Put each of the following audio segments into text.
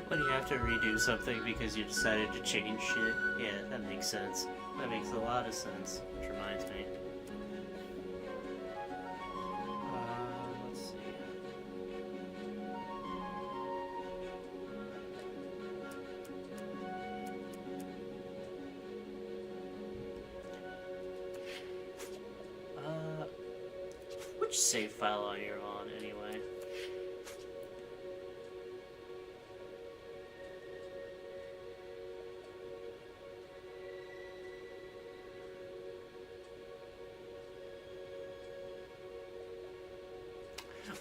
When you have to redo something because you decided to change shit. Yeah, that makes sense. That makes a lot of sense. Which reminds me. Let's see. Which save file are you on anyway?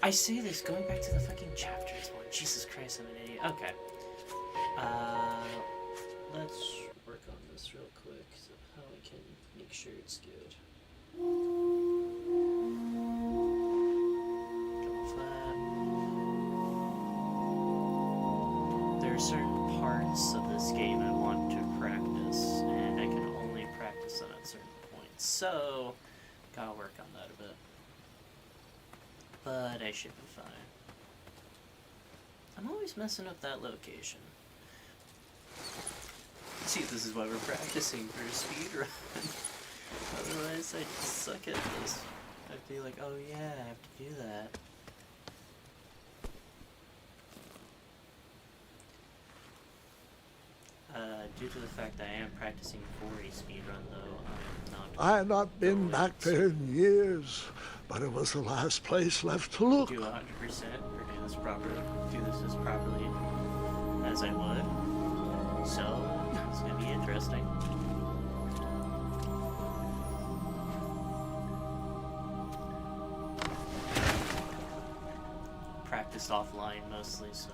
I say this going back to the fucking chapters one. Jesus Christ, I'm an idiot. Okay. Let's work on this real quick so how we can make sure it's good. Double flat. There are certain parts of this game I want to practice, and I can only practice them at certain points. So, gotta work on that a bit. But I should be fine. I'm always messing up that location. See, this is why we're practicing for a speedrun. Otherwise, I'd suck at this. I'd be like, oh yeah, I have to do that. Due to the fact that I am practicing for a speedrun, though, I'm not... I had not been back there in years, but it was the last place left to look. Do 100% or do this properly. Do this as properly as I would. So, it's gonna be interesting. Practiced offline mostly, so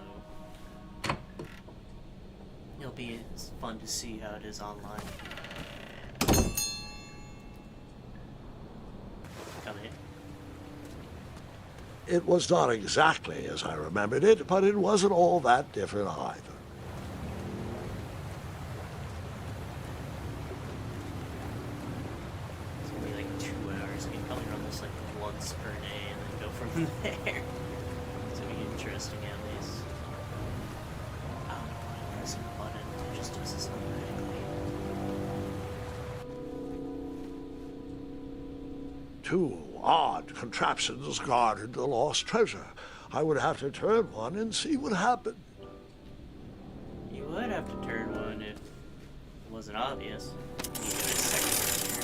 it'll be fun to see how it is online. Come in. It was not exactly as I remembered it, but it wasn't all that different either. It's gonna be like 2 hours. You can probably run this like once per day and then go from there. It's gonna be interesting at least. I don't know why I'm pressing the button. It just does this automatically. Two odd contraptions guarded the lost treasure. I would have to turn one and see what happened. You would have to turn one if it wasn't obvious. You do it a second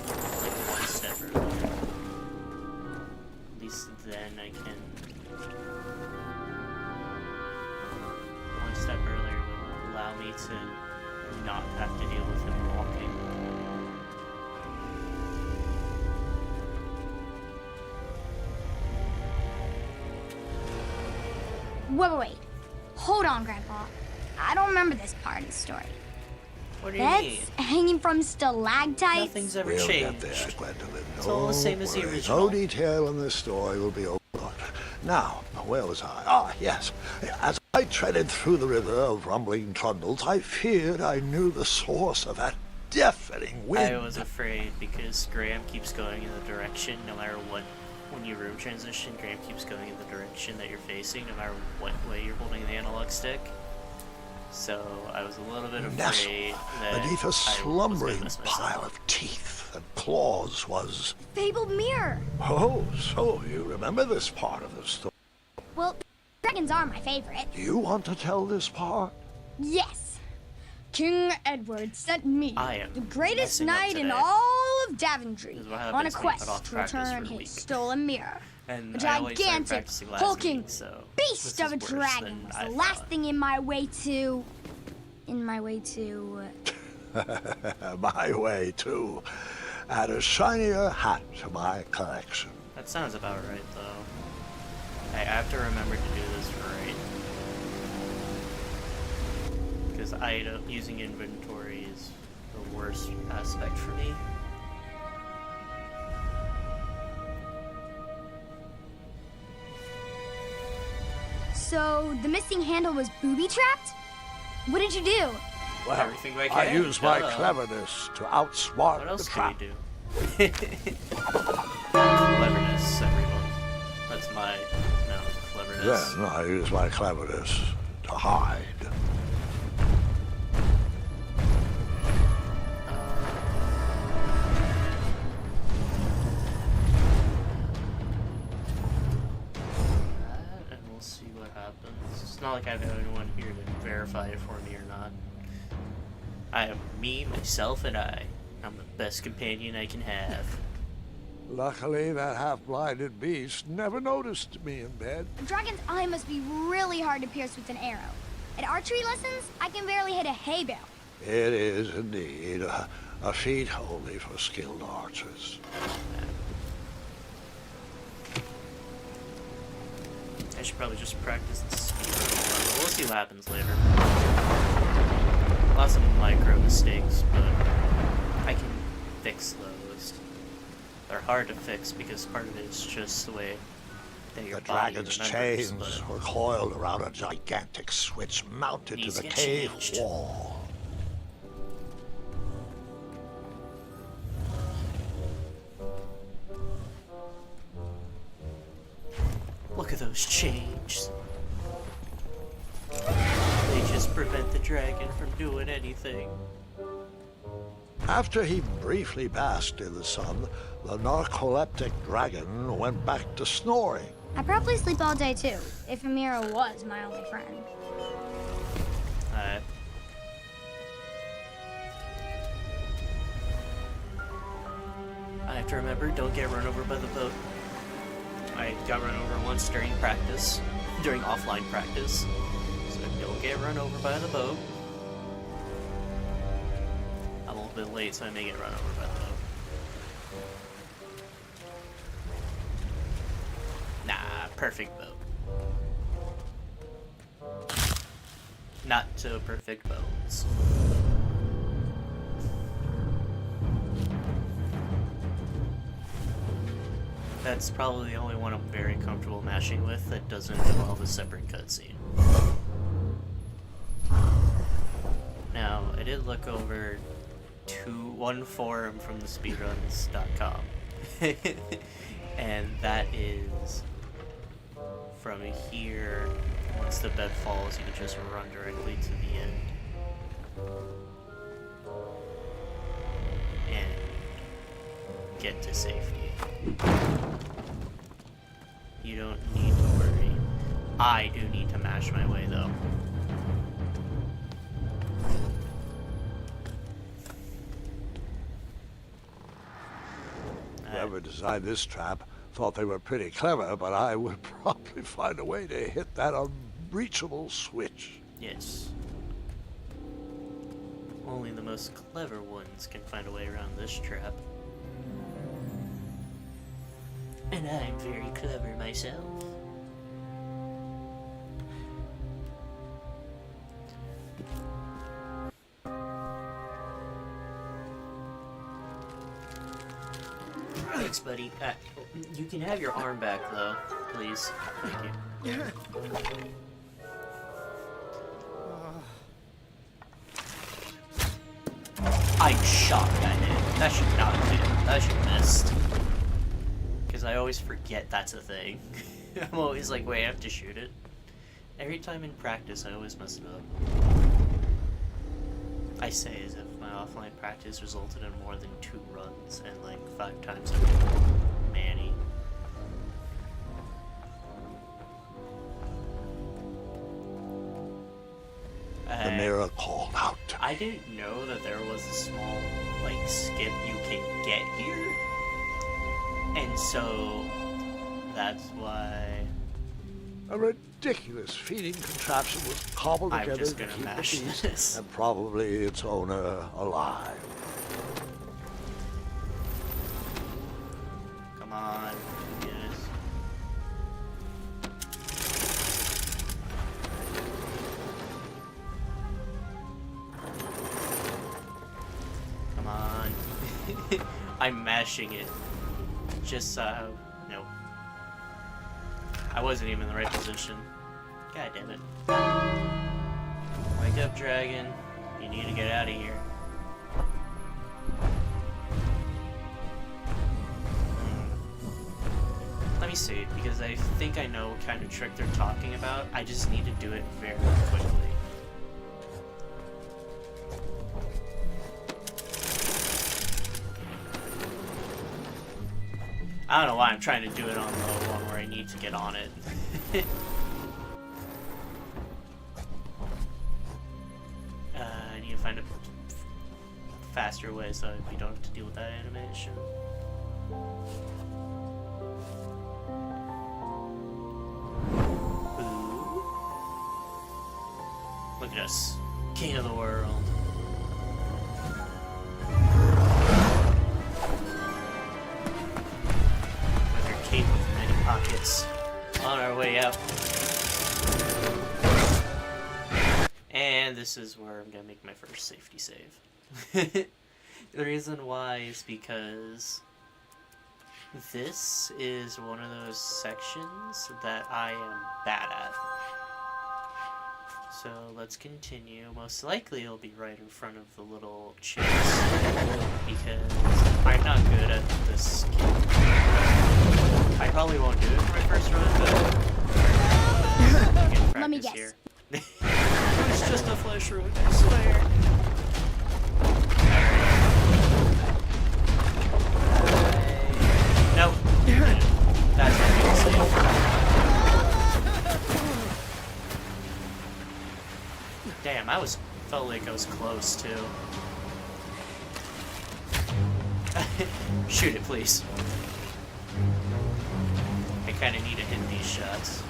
earlier, like one step earlier. At least then I can... One step earlier would allow me to not have to deal with him walking. Wait. Hold on, Grandpa. I don't remember this part of the story. What do you That's mean? hanging from stalactites? Nothing's ever We'll changed. get there, Gwendolyn. It's all the same as the worry. original. No detail in this story will be overlooked. Now, where was I? Ah, yes. As I treaded through the river of rumbling trundles, I feared I knew the source of that deafening wind. I was afraid because Graham keeps going in the direction no matter what. When you room transition, Graham keeps going in the direction that you're facing no matter what way you're holding the analog stick. So I was a little bit afraid that beneath I a was slumbering gonna miss myself. pile of teeth and claws was... Fabled mirror. Oh, so you remember this part of the story. Well, dragons are my favorite. Do you want to tell this part? Yes. King Edward sent me, I am the greatest messing up knight in today. all of Daventry, This is what on a happens when you put quest off to practice return for a his week. stolen mirror. And A I always started gigantic, practicing last hulking week, so beast this of is a worse dragon than was I the last thought. thing in my way to... My way, too. Add a shinier hat to my collection. That sounds about right, though. I have to remember to do this right. Because using inventory is the worst aspect for me. So, the missing handle was booby-trapped? What did you do? Well, Everything I I can. use my Duh. cleverness to outsmart What the else trap. can we do? Cleverness, everyone. That's my cleverness. Then I use my cleverness to hide. It's not like I have anyone here to verify it for me or not. I am me, myself, and I. I'm the best companion I can have. Luckily, that half-blinded beast never noticed me in bed. A dragon's eye must be really hard to pierce with an arrow. At archery lessons, I can barely hit a hay bale. It is indeed a feat only for skilled archers. I should probably just practice the speedrun, but we'll see what happens later. Lots of micro mistakes, but I can fix those. They're hard to fix because part of it is just the way that your The body dragon's remembers, chains but were coiled around a gigantic switch mounted to Needs the to get cave changed. wall. look at those chains. They just prevent the dragon from doing anything. After he briefly basked in the sun, the narcoleptic dragon went back to snoring. I probably sleep all day too, if Amira was my only friend. Alright. I have to remember, don't get run over by the boat. I got run over once during practice, during offline practice. So don't get run over by the boat. I'm a little bit late, so I may get run over by the boat. Nah, perfect boat. Not so perfect boats. That's probably the only one I'm very comfortable mashing with that doesn't involve a separate cutscene. Now, I did look over one forum from the speedruns.com. And that is from here, once the bed falls, you can just run directly to the end. And get to safety. You don't need to worry. I do need to mash my way though. Whoever designed this trap thought they were pretty clever, but I would probably find a way to hit that unreachable switch. Yes. Only the most clever ones can find a way around this trap. And I'm very clever myself. Thanks, buddy. You can have your arm back, though, please. Thank you. I'm shocked I hit. That should not hit. That should have missed. Because I always forget that's a thing. I'm always like, wait, I have to shoot it. Every time in practice, I always mess it up. I say as if my offline practice resulted in more than 2 runs and like 5 times Manny. The mirror called out. I didn't know that there was a small, like, skip you can get here. And so, that's why... A ridiculous feeding contraption was cobbled I'm together just to gonna keep the mash beast this. and probably its owner alive. Come on, yes. Come on. I'm mashing it. Just nope. I wasn't even in the right position. God damn it. Wake up, dragon. You need to get out of here. Let me see, because I think I know what kind of trick they're talking about. I just need to do it very quickly. I don't know why I'm trying to do it on the one where I need to get on it. faster way so we don't have to deal with that animation. Ooh. Look at us, king of the world. With our cape with many pockets, on our way out. And this is where I'm gonna make my first safety save. The reason why is because this is one of those sections that I am bad at. So let's continue. Most likely it'll be right in front of the little chase, because I'm not good at this game. I probably won't do it for my first run, but Let me guess. here. It's just a flesh wound, I swear. Nope. That's what I'm saying. Damn, felt like I was close too. Shoot it, please. I kinda need to hit these shots.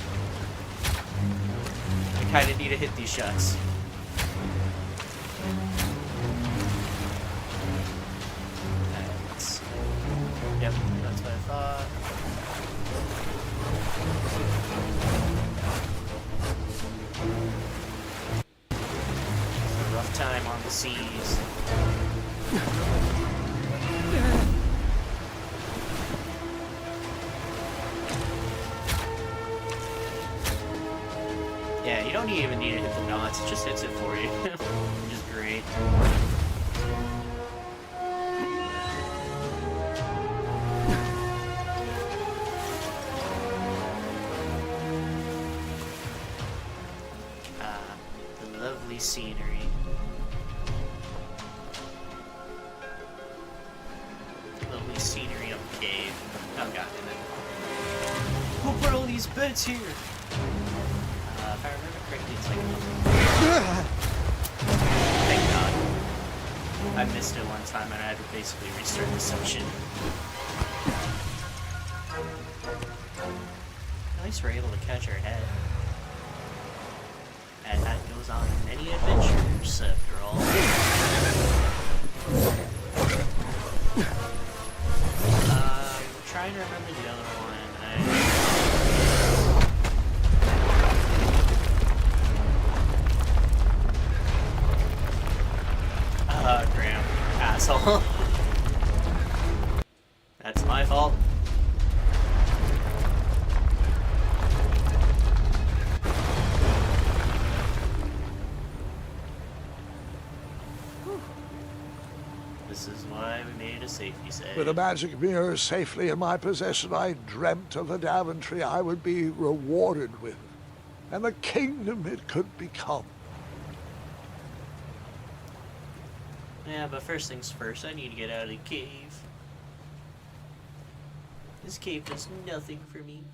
Yep, that's what I thought. It's a rough time on the seas. Yeah, you don't even need to hit the knots, it just hits it for you. Which is great. The lovely scenery. Lovely scenery of the cave. Oh god, and then who put all these beds here? If I remember correctly, it's like thank god. I missed it one time and I had to basically restart the section. At least we're able to catch our head. And that goes on many adventures, after all. I'm trying to remember the other one. Graham, asshole. That's my fault. This is why we made a safety save. With a magic mirror safely in my possession, I dreamt of the Daventry I would be rewarded with, and the kingdom it could become. Yeah, but first things first, I need to get out of the cave. This cave does nothing for me.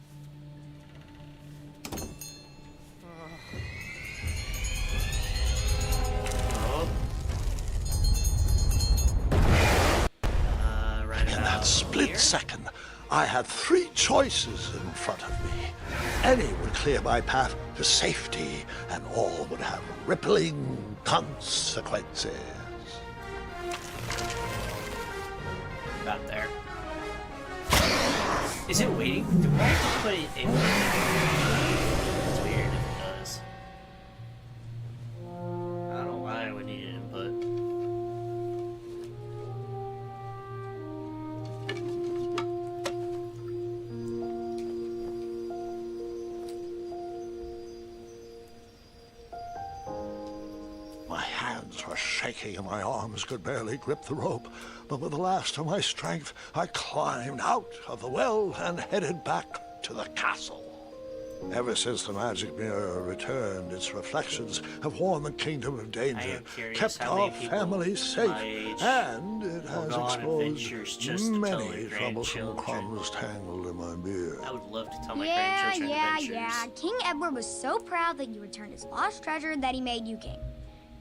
Oh. Right In that split here. second, I had three choices in front of me. Any would clear my path to safety, and all would have rippling consequences. About there. Is it waiting? Do I have to put it in? It's weird if it does. I don't know why I would need input. My hands were shaking and my arms could barely grip the rope, but with the last of my strength, I climbed out of the well and headed back to the castle. Ever since the magic mirror returned, its reflections have warned the kingdom of danger, kept our families safe, and it has exposed many troublesome crumbs tangled in my beard. I would love to tell my Yeah, grandchildren adventures. yeah. King Edward was so proud that you returned his lost treasure that he made you king.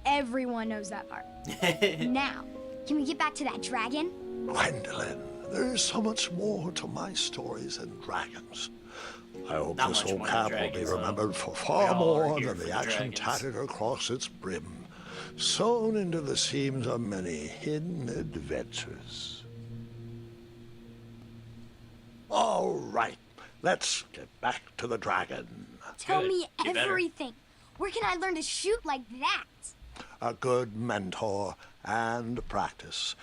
Everyone knows that part. Now, Can we get back to that dragon? Gwendolyn, there's so much more to my stories than dragons. I hope Not this much old more than cap will be dragons, though. remembered for We far all are more here than for the the action dragons. tatted across its brim, sewn into the seams of many hidden adventures. All right, let's get back to the dragon. Tell Good. me You better. everything. Where can I learn to shoot like that? A good mentor and practice.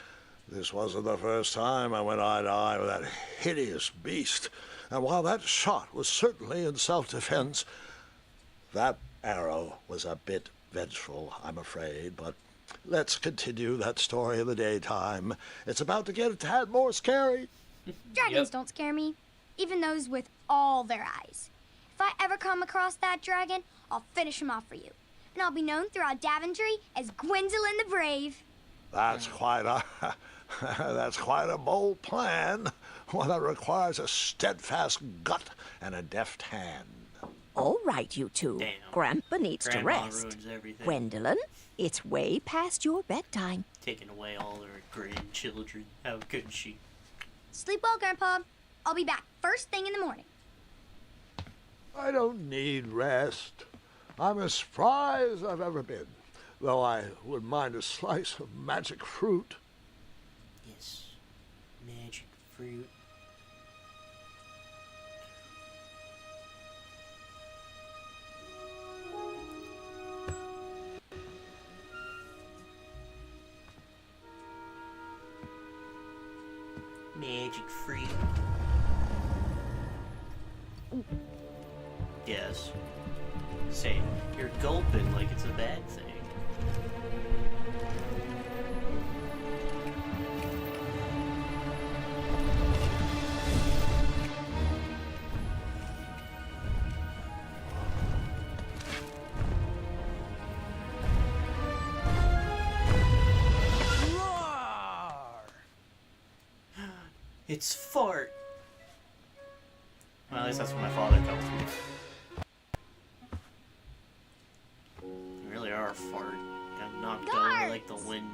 This wasn't the first time I went eye to eye with that hideous beast, and while that shot was certainly in self-defense, that arrow was a bit vengeful, I'm afraid, but let's continue that story in the daytime. It's about to get a tad more scary. Dragons don't scare me, even those with all their eyes. If I ever come across that dragon, I'll finish him off for you. And I'll be known throughout Daventry as Gwendolyn the Brave. That's quite a that's quite a bold plan, one that requires a steadfast gut and a deft hand. All right, you two. Damn. Grandpa needs to Grandma rest. ruins everything. Gwendolyn, it's way past your bedtime. Taking away all her grandchildren. How could she? Sleep well, Grandpa. I'll be back first thing in the morning. I don't need rest. I'm as spry as I've ever been, though I would mind a slice of magic fruit. Yes. Magic fruit. Magic fruit. Yes. Say, you're gulping like it's a bad thing. It's fart. Well, at least that's what my father tells me. You really are a fart. Got knocked over like the wind.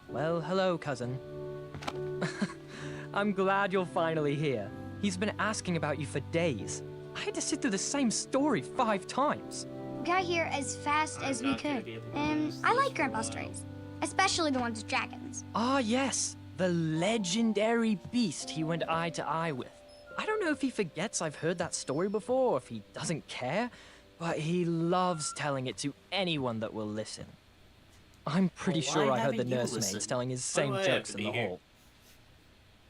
Well, hello, cousin. I'm glad you're finally here. He's been asking about you for days. I had to sit through the same story 5 times. We got here as fast as we not gonna could. be able to And use I this like Grandpa's stories, especially the ones with dragons. Ah, yes, the legendary beast he went eye to eye with. I don't know if he forgets I've heard that story before or if he doesn't care, but he loves telling it to anyone that will listen. I'm pretty Well, sure why I heard the haven't you nursemaids listened? telling his Why same do I have jokes to in be the here? hall.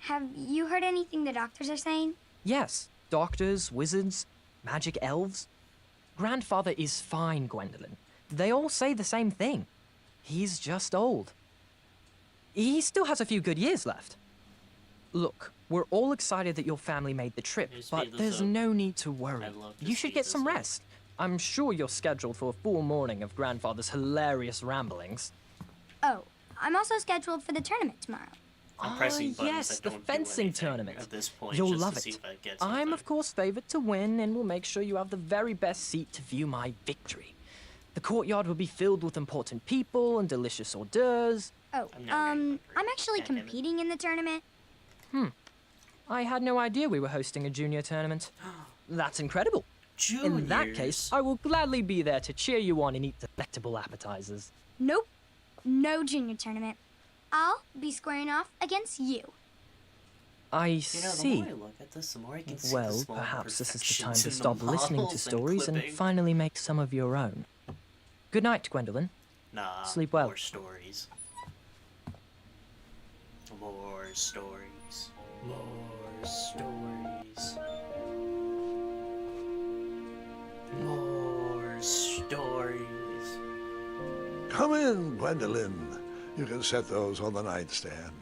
Have you heard anything the doctors are saying? Yes, doctors, wizards, magic elves. Grandfather is fine, Gwendolyn. They all say the same thing. He's just old. He still has a few good years left. Look, we're all excited that your family made the trip, Just but speed this there's up. no need to worry. I'd love to You should speed get this some up. rest. I'm sure you're scheduled for a full morning of Grandfather's hilarious ramblings. Oh, I'm also scheduled for the tournament tomorrow. I'm pressing buttons yes, that the don't do fencing anything tournament. at this point, You'll just love to see it. if I get I'm, something. of course, favored to win and will make sure you have the very best seat to view my victory. The courtyard will be filled with important people and delicious hors d'oeuvres. Oh, I'm not very hungry. I'm actually God damn it. competing in the tournament. I had no idea we were hosting a junior tournament. That's incredible. In that case, Juniors. I will gladly be there to cheer you on and eat delectable appetizers. Nope, no junior tournament. I'll be squaring off against you. I You know, the see. more I look at this, the more I can see the Well, small perhaps this is the time imperfections to in the stop listening to models stories and clipping. finally make some of your own. Good night, Gwendolyn. Nah, Sleep well. More stories. More stories. More stories. More stories. Come in, Gwendolyn. You can set those on the nightstand.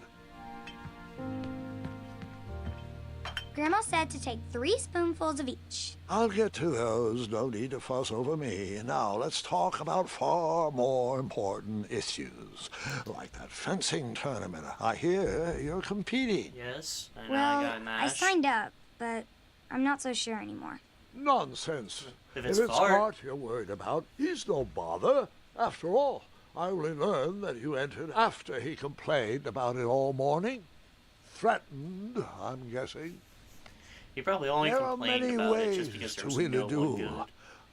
Grandma said to take 3 spoonfuls of each. I'll get to those. No need to fuss over me. Now, let's talk about far more important issues, like that fencing tournament. I hear you're competing. Yes, I know Well, I got I mashed. signed up, but I'm not so sure anymore. Nonsense. If it's If it's fart. Art you're worried about, he's no bother. After all, I only learned that you entered after he complained about it all morning. Threatened, I'm guessing. He probably only There are complained many about it ways just because there to was win no a one duel. good.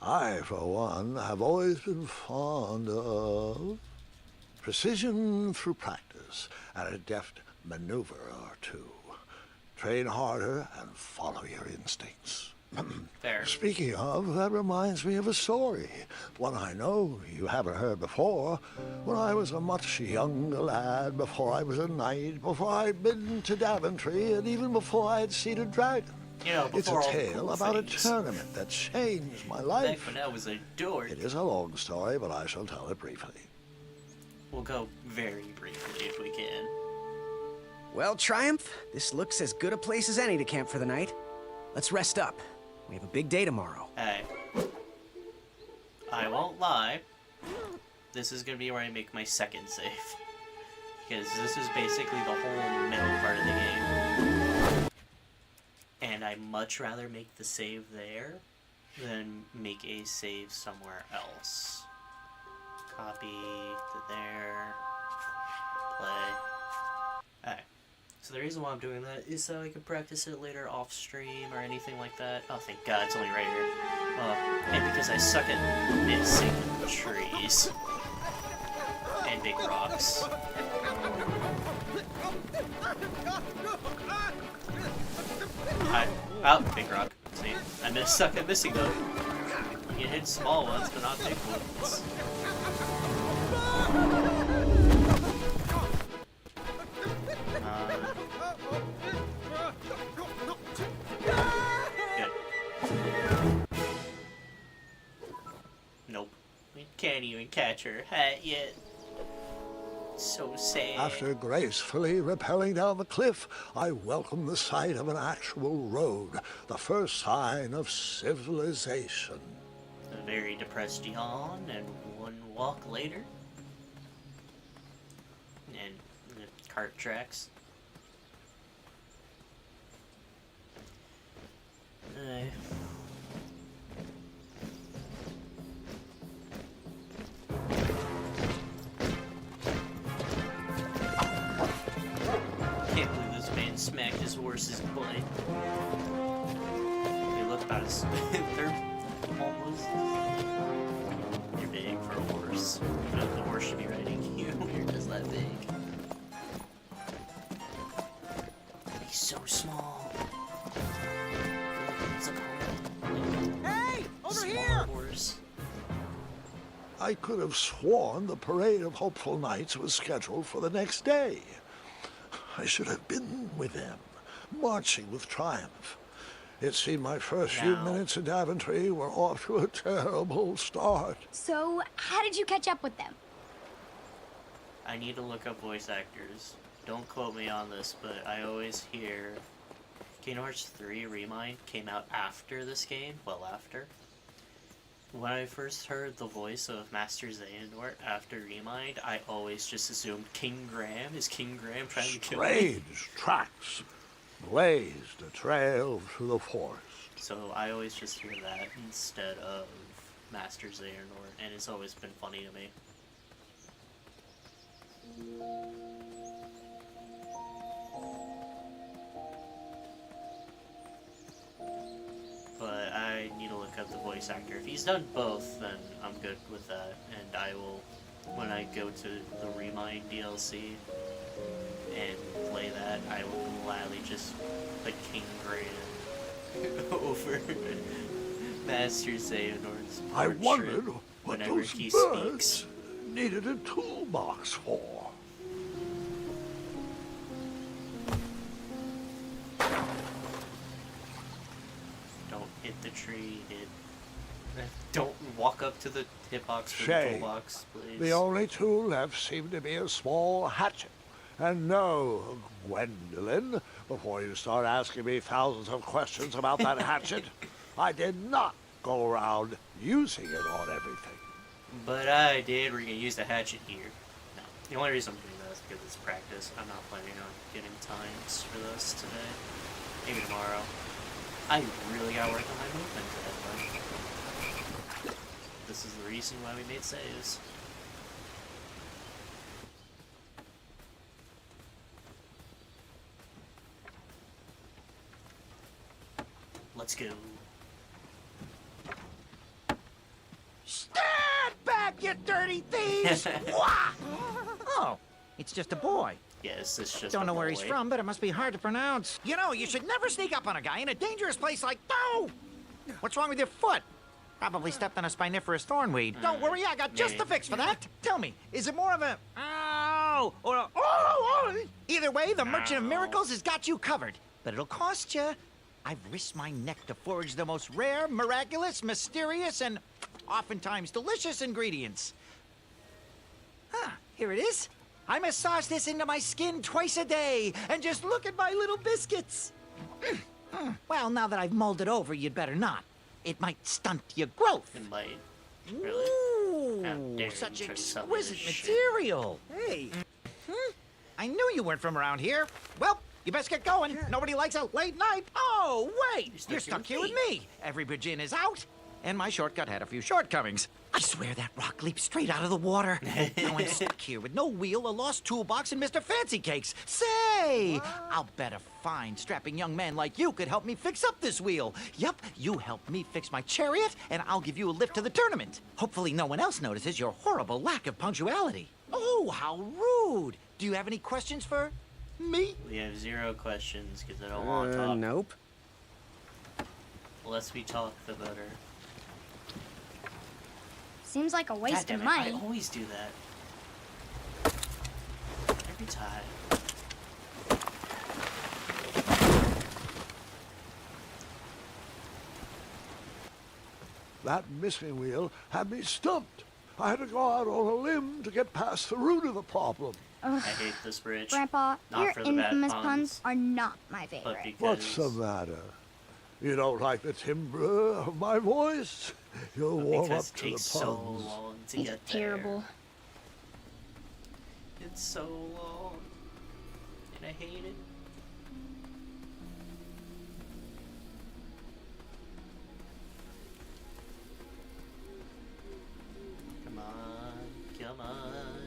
I, for one, have always been fond of precision through practice and a deft maneuver or two. Train harder and follow your instincts. Fair. Speaking of, that reminds me of a story. One I know you haven't heard before. When I was a much younger lad, before I was a knight, before I'd been to Daventry, and even before I'd seen a dragon. You know, It's a before all the tale cool about a things. tournament that changed my Back life. when I was a dork. It is a long story, but I shall tell it briefly. We'll go very briefly if we can. Well, Triumph, this looks as good a place as any to camp for the night. Let's rest up. We have a big day tomorrow. Hey. I won't lie. This is gonna be where I make my second save. Because this is basically the whole middle part of the game. And I'd much rather make the save there than make a save somewhere else. Copy to there. Play. Alright. So the reason why I'm doing that is so I can practice it later off stream or anything like that. Oh, thank God, it's only right here. And because I suck at missing trees and big rocks. Big rock. See, I suck at missing them. You hit small ones, but not big ones. Good. Nope. We can't even catch her hat yet. So sad. After gracefully rappelling down the cliff, I welcomed the sight of an actual road, the first sign of civilization. A very depressed yawn, and one walk later. And the cart tracks. Can't believe this man smacked his horse's butt. They look about as they're almost. You're big for a horse. The horse should be riding you. You're just that big. He's so small. It's a pony. Hey! Over Small here! horse. I could have sworn the parade of hopeful knights was scheduled for the next day. I should have been with them, marching with triumph. It seemed my first few Now. minutes in Daventry were off to a terrible start. So, how did you catch up with them? I need to look up voice actors. Don't quote me on this, but I always hear Kingdom Hearts 3 Remind came out after this game. Well, after. When I first heard the voice of Master Xehanort after Remind, I always just assumed King Graham. Is King Graham trying to kill me? Strange tracks blazed a trail through the forest. So I always just hear that instead of Master Xehanort, and it's always been funny to me. But I need to look up the voice actor. If he's done both, then I'm good with that. And I will, when I go to the Remind DLC and play that, I will gladly just put King Graham over Master Xehanort's I portrait wondered what whenever those he birds speaks. needed a toolbox for. Don't hit the tree, don't walk up to the hitbox for the Shame. toolbox, please. The only tool left seemed to be a small hatchet. And no, Gwendolyn, before you start asking me thousands of questions about that hatchet, I did not go around using it on everything. But I did. We're gonna use the hatchet here. No, the only reason I'm doing that is because it's practice. I'm not planning on getting times for this today. Maybe tomorrow. I really gotta work on my movement today. reason why we made saves. Let's go. Stand back, you dirty thieves! Wah! Oh, it's just a boy. Yeah, is this just Don't a know where he's boy? from, but it must be hard to pronounce. You know, you should never sneak up on a guy in a dangerous place like... Oh! What's wrong with your foot? Probably stepped on a spiniferous thornweed. Don't worry, I got just the fix for that. Tell me, is it more of a... Ow! Or a... Oh! Either way, the Merchant of Miracles has got you covered. But it'll cost you. I've risked my neck to forage the most rare, miraculous, mysterious, and oftentimes delicious ingredients. Ah, here it is. I massage this into my skin twice a day, and just look at my little biscuits. Well, now that I've mulled it over, you'd better not. It might stunt your growth. It might. Really? How Ooh, dare such you try to sell me exquisite this shit. material. Hey, I knew you weren't from around here. Well, you best get going. Nobody likes a late night. Oh, wait, you're stuck here with me. Every bridge in is out, and my shortcut had a few shortcomings. I swear that rock leaped straight out of the water. Now I'm stuck here with no wheel, a lost toolbox, and Mr. Fancy Cakes. Say, I'll bet a fine, strapping young man like you could help me fix up this wheel. Yep, you help me fix my chariot, and I'll give you a lift to the tournament. Hopefully no one else notices your horrible lack of punctuality. Oh, how rude. Do you have any questions for me? We have 0 questions because I don't want to talk. Nope. The less we talk, the better. Seems like a waste God of damn it, money. I always do that. Every time. That missing wheel had me stumped. I had to go out on a limb to get past the root of the problem. I hate this bridge. Grandpa, Not your for the bad infamous puns, puns are not my but favorite. because What's the matter? You don't like the timbre of my voice? You'll warm up because it to the takes so puns. long to It's get there. terrible. It's so long. And I hate it. Come on, come on.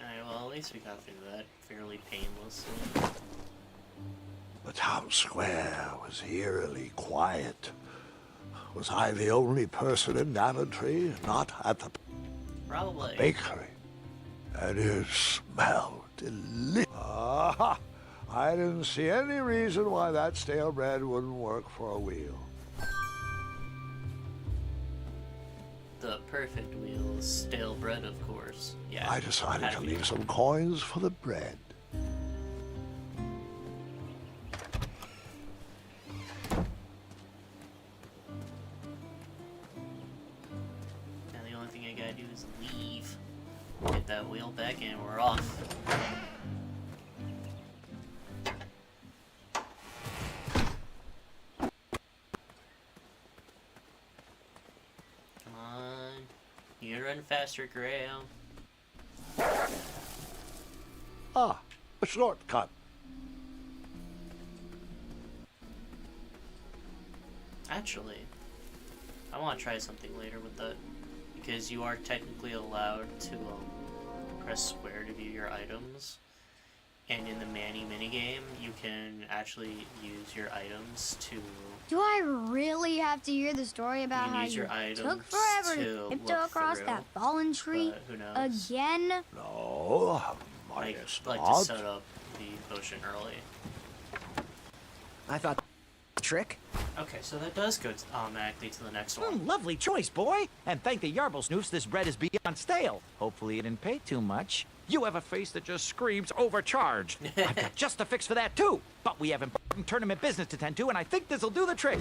Alright, well, at least we got through that fairly painlessly. The town square was eerily quiet. Was I the only person in Daventry not at the Probably. bakery? And it smelled delicious. Ah, I didn't see any reason why that stale bread wouldn't work for a wheel. The perfect wheel is stale bread, of course. Yeah. I decided had to be. leave some coins for the bread. Now the only thing I gotta do is leave. Get that wheel back and we're off. Come on. You run faster, Graham. Ah, a shortcut. Actually, I want to try something later with that. Because you are technically allowed to press square to view your items. And in the Manny minigame, you can actually use your items to... Do I really have to hear the story about You how use your you items took forever to to tiptoe look across through, that fallen tree but who knows? again? No, I Like guess to not. set up the potion early. I thought trick. Okay, so that does go automatically to the next one. Lovely choice, boy. And thank the Yarble Snoofs, this bread is beyond stale. Hopefully it didn't pay too much. You have a face that just screams overcharged. I've got just a fix for that, too. But we have important tournament business to tend to, and I think this'll do the trick.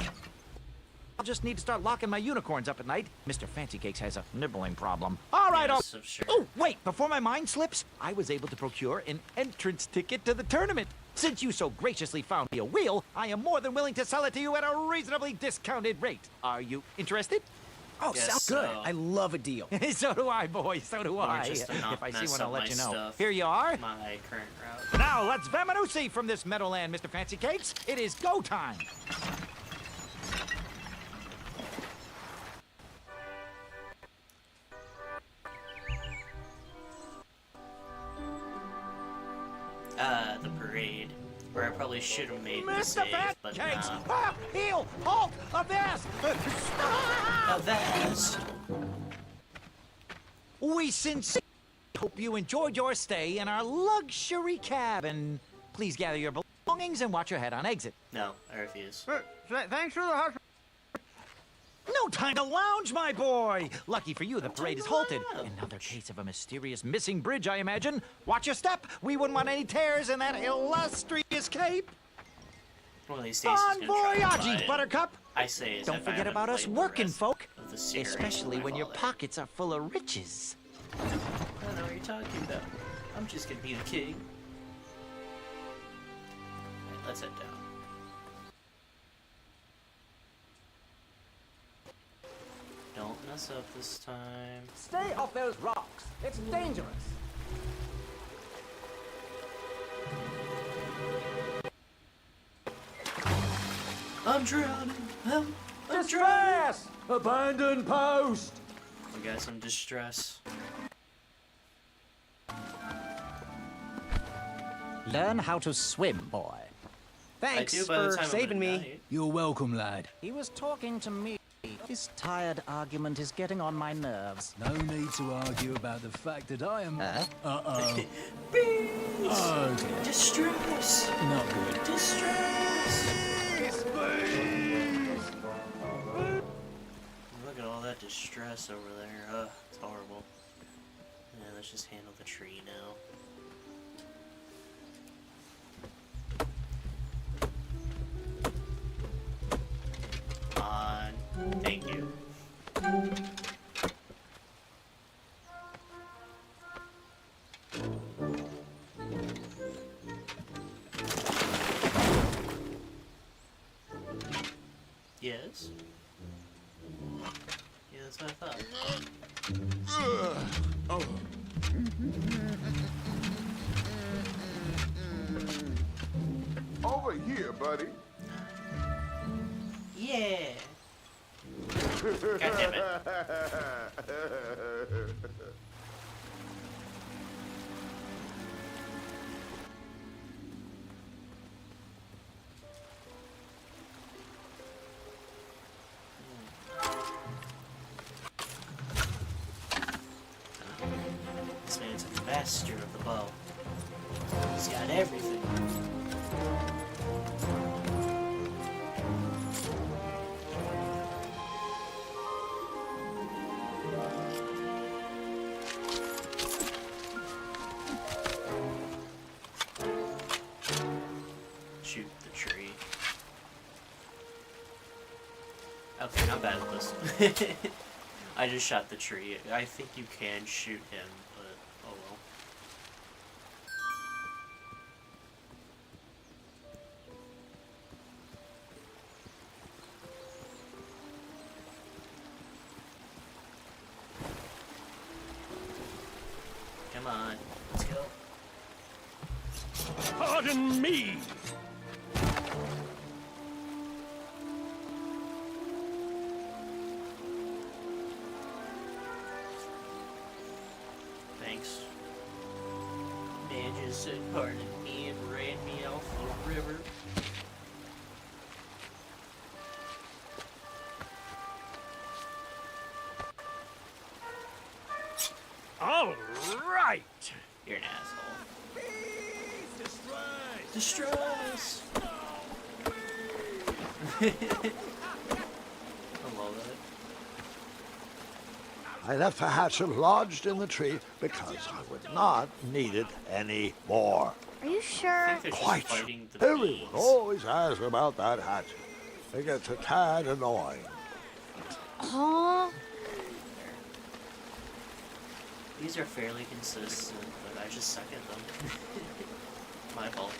just need to start locking my unicorns up at night. Mr. Fancy Cakes has a nibbling problem. All right, Yes, I'm sure. Oh, wait, before my mind slips, I was able to procure an entrance ticket to the tournament. Since you so graciously found me a wheel, I am more than willing to sell it to you at a reasonably discounted rate. Are you interested? Oh, Yes, sounds good. so- I love a deal. So do I, boy. So do Or I. just to not If I see mess one, up I'll let my you know. stuff. Here you are. My current route. Now, let's Vamanusi from this Meadowland, Mr. Fancy Cakes. It is go time. The parade. Where I probably should have made the Mr. save, Fancy but Cakes! nah. Ah, heel! Halt! Avast! Avast! We sincerely hope you enjoyed your stay in our luxury cabin. Please gather your belongings and watch your head on exit. No, I refuse. Thanks for the house. No time to lounge, my boy! Lucky for you, the parade is halted. lounge. Another case of a mysterious missing bridge, I imagine. Watch your step. We wouldn't want any tears in that illustrious cape. One of these days he's Bon gonna try and buy voyage, it. Buttercup! I say as Don't if I forget haven't about us played the working rest folk. of the series Especially in my when your wallet. pockets are full of riches. I don't know what you're talking about. I'm just gonna be the king. Alright, let's head down. Don't mess up this time. Stay off those rocks. It's dangerous. I'm drowning. I'm drowning. Distress! Abandon post! We got some distress. Learn how to swim, boy. Thanks I do by the for time I'm saving at me. night. You're welcome, lad. He was talking to me. This tired argument is getting on my nerves. No need to argue about the fact that I am. Uh-oh. Bees! Oh, dear. Distress! Not good. Distress! Look at all that distress over there. Ugh, it's horrible. Yeah, let's just handle the tree now. On. Thank you. Yes? Yeah, that's what I thought. Over here, buddy. Yeah! God damn it. This man's a master of the bow. He's got everything. Shoot the tree. Okay, not bad at this. I just shot the tree. I think you can shoot him, but oh well. Come on, let's go. Pardon me. Thanks. Man just said pardon me and ran me off the river. All right. You're an asshole. Distress! I love it. I left the hatchet lodged in the tree because I would not need it anymore. Are you sure? I think they're just Quite. fighting the Everyone bees. always asks about that hatchet. It gets a tad annoying. Aw. These are fairly consistent, but I just suck at them. My fault.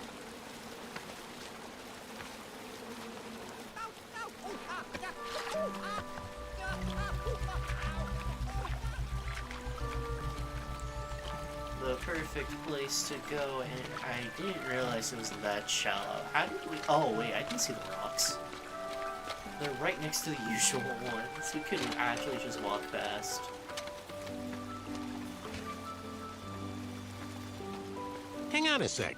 The perfect place to go, and I didn't realize it was that shallow. How did we... Oh, wait, I can see the rocks. They're right next to the usual ones. We couldn't actually just walk past. Hang on a sec.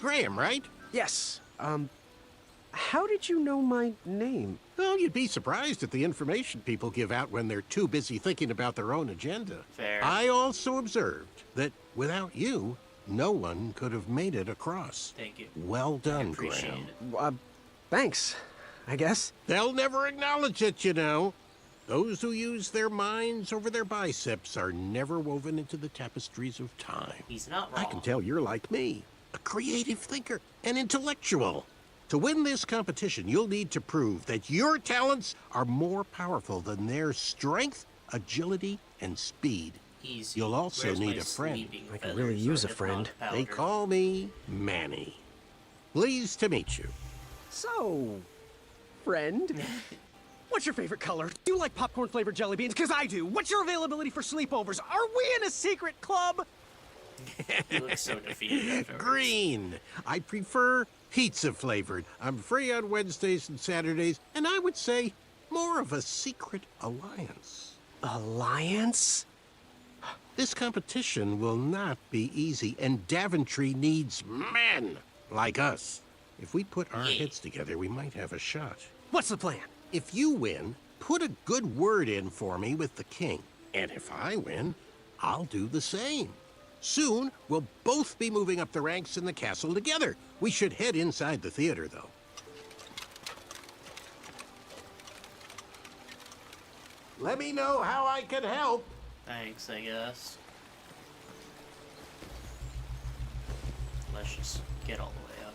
Graham, right? Yes. How did you know my name? Well, you'd be surprised at the information people give out when they're too busy thinking about their own agenda. Fair. I also observed that without you, no one could have made it across. Thank you. Well done, Appreciate Graham. it. Thanks, I guess. They'll never acknowledge it, you know. Those who use their minds over their biceps are never woven into the tapestries of time. He's not wrong. I can tell you're like me, a creative thinker, an intellectual. To win this competition, you'll need to prove that your talents are more powerful than their strength, agility, and speed. Easy. You'll also Where's need my a friend. sleeping I could feathers really use or a friend. hypnotic They powder? call me Manny. Pleased to meet you. So, friend, what's your favorite color? Do you like popcorn-flavored jelly beans? Because I do. What's your availability for sleepovers? Are we in a secret club? He looks so defeated afterwards. Green. I prefer pizza flavored. I'm free on Wednesdays and Saturdays, and I would say more of a secret alliance. Alliance? This competition will not be easy, and Daventry needs men like us. If we put our heads together, we might have a shot. What's the plan? If you win, put a good word in for me with the king. And if I win, I'll do the same. Soon, we'll both be moving up the ranks in the castle together. We should head inside the theater, though. Let me know how I can help. Thanks, I guess. Let's just get all the way up.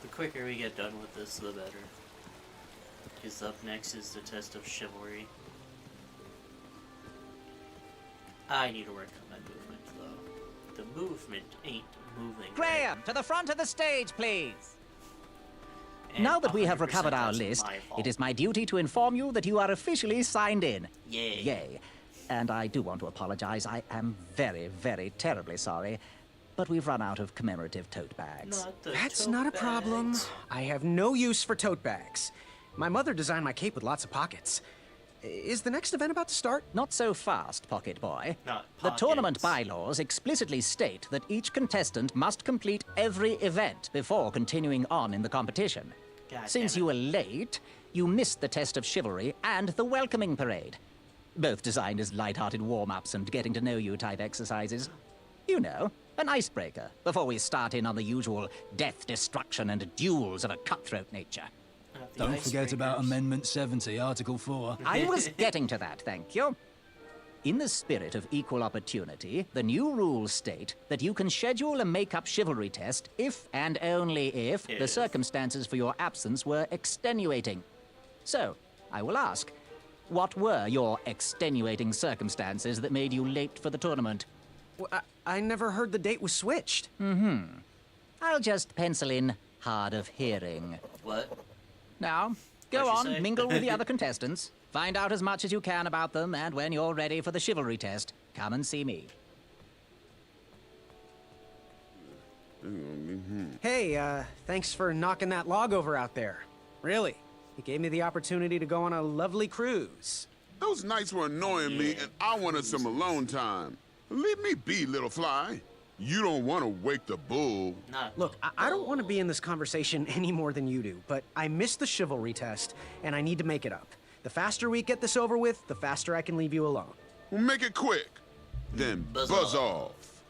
The quicker we get done with this, the better. Because up next is the test of chivalry. I need to work on my movement, though. The movement ain't moving. Graham, to the front of the stage, please. And Now that we have 100% recovered our that's list, my fault. it is my duty to inform you that you are officially signed in. Yay. Yay. And I do want to apologize. I am very, very terribly sorry. But we've run out of commemorative tote bags. Not the That's tote not a problem. bags. I have no use for tote bags. My mother designed my cape with lots of pockets. Is the next event about to start? Not so fast, Pocket Boy. Not The tournament pockets. bylaws explicitly state that each contestant must complete every event before continuing on in the competition. God Since damn it. you were late, you missed the test of chivalry and the welcoming parade. Both designed as light-hearted warm-ups and getting-to-know-you type exercises. You know, an icebreaker before we start in on the usual death, destruction, and duels of a cutthroat nature. The Don't forget about icebreakers. Amendment 70, Article 4. I was getting to that, thank you. In the spirit of equal opportunity, the new rules state that you can schedule a make-up chivalry test if and only if the If. circumstances for your absence were extenuating. So, I will ask, what were your extenuating circumstances that made you late for the tournament? Well, I never heard the date was switched. I'll just pencil in hard of hearing. What? Now, go What'd you on, say? mingle with the other contestants, find out as much as you can about them, and when you're ready for the chivalry test, come and see me. Hey, thanks for knocking that log over out there. Really, it gave me the opportunity to go on a lovely cruise. Those nights were annoying me, and I wanted some alone time. Leave me be, little fly. You don't want to wake the bull. Not Look, I don't want to be in this conversation any more than you do, but I missed the chivalry test, and I need to make it up. The faster we get this over with, the faster I can leave you alone. Well, make it quick. Then Buzz buzz off. off.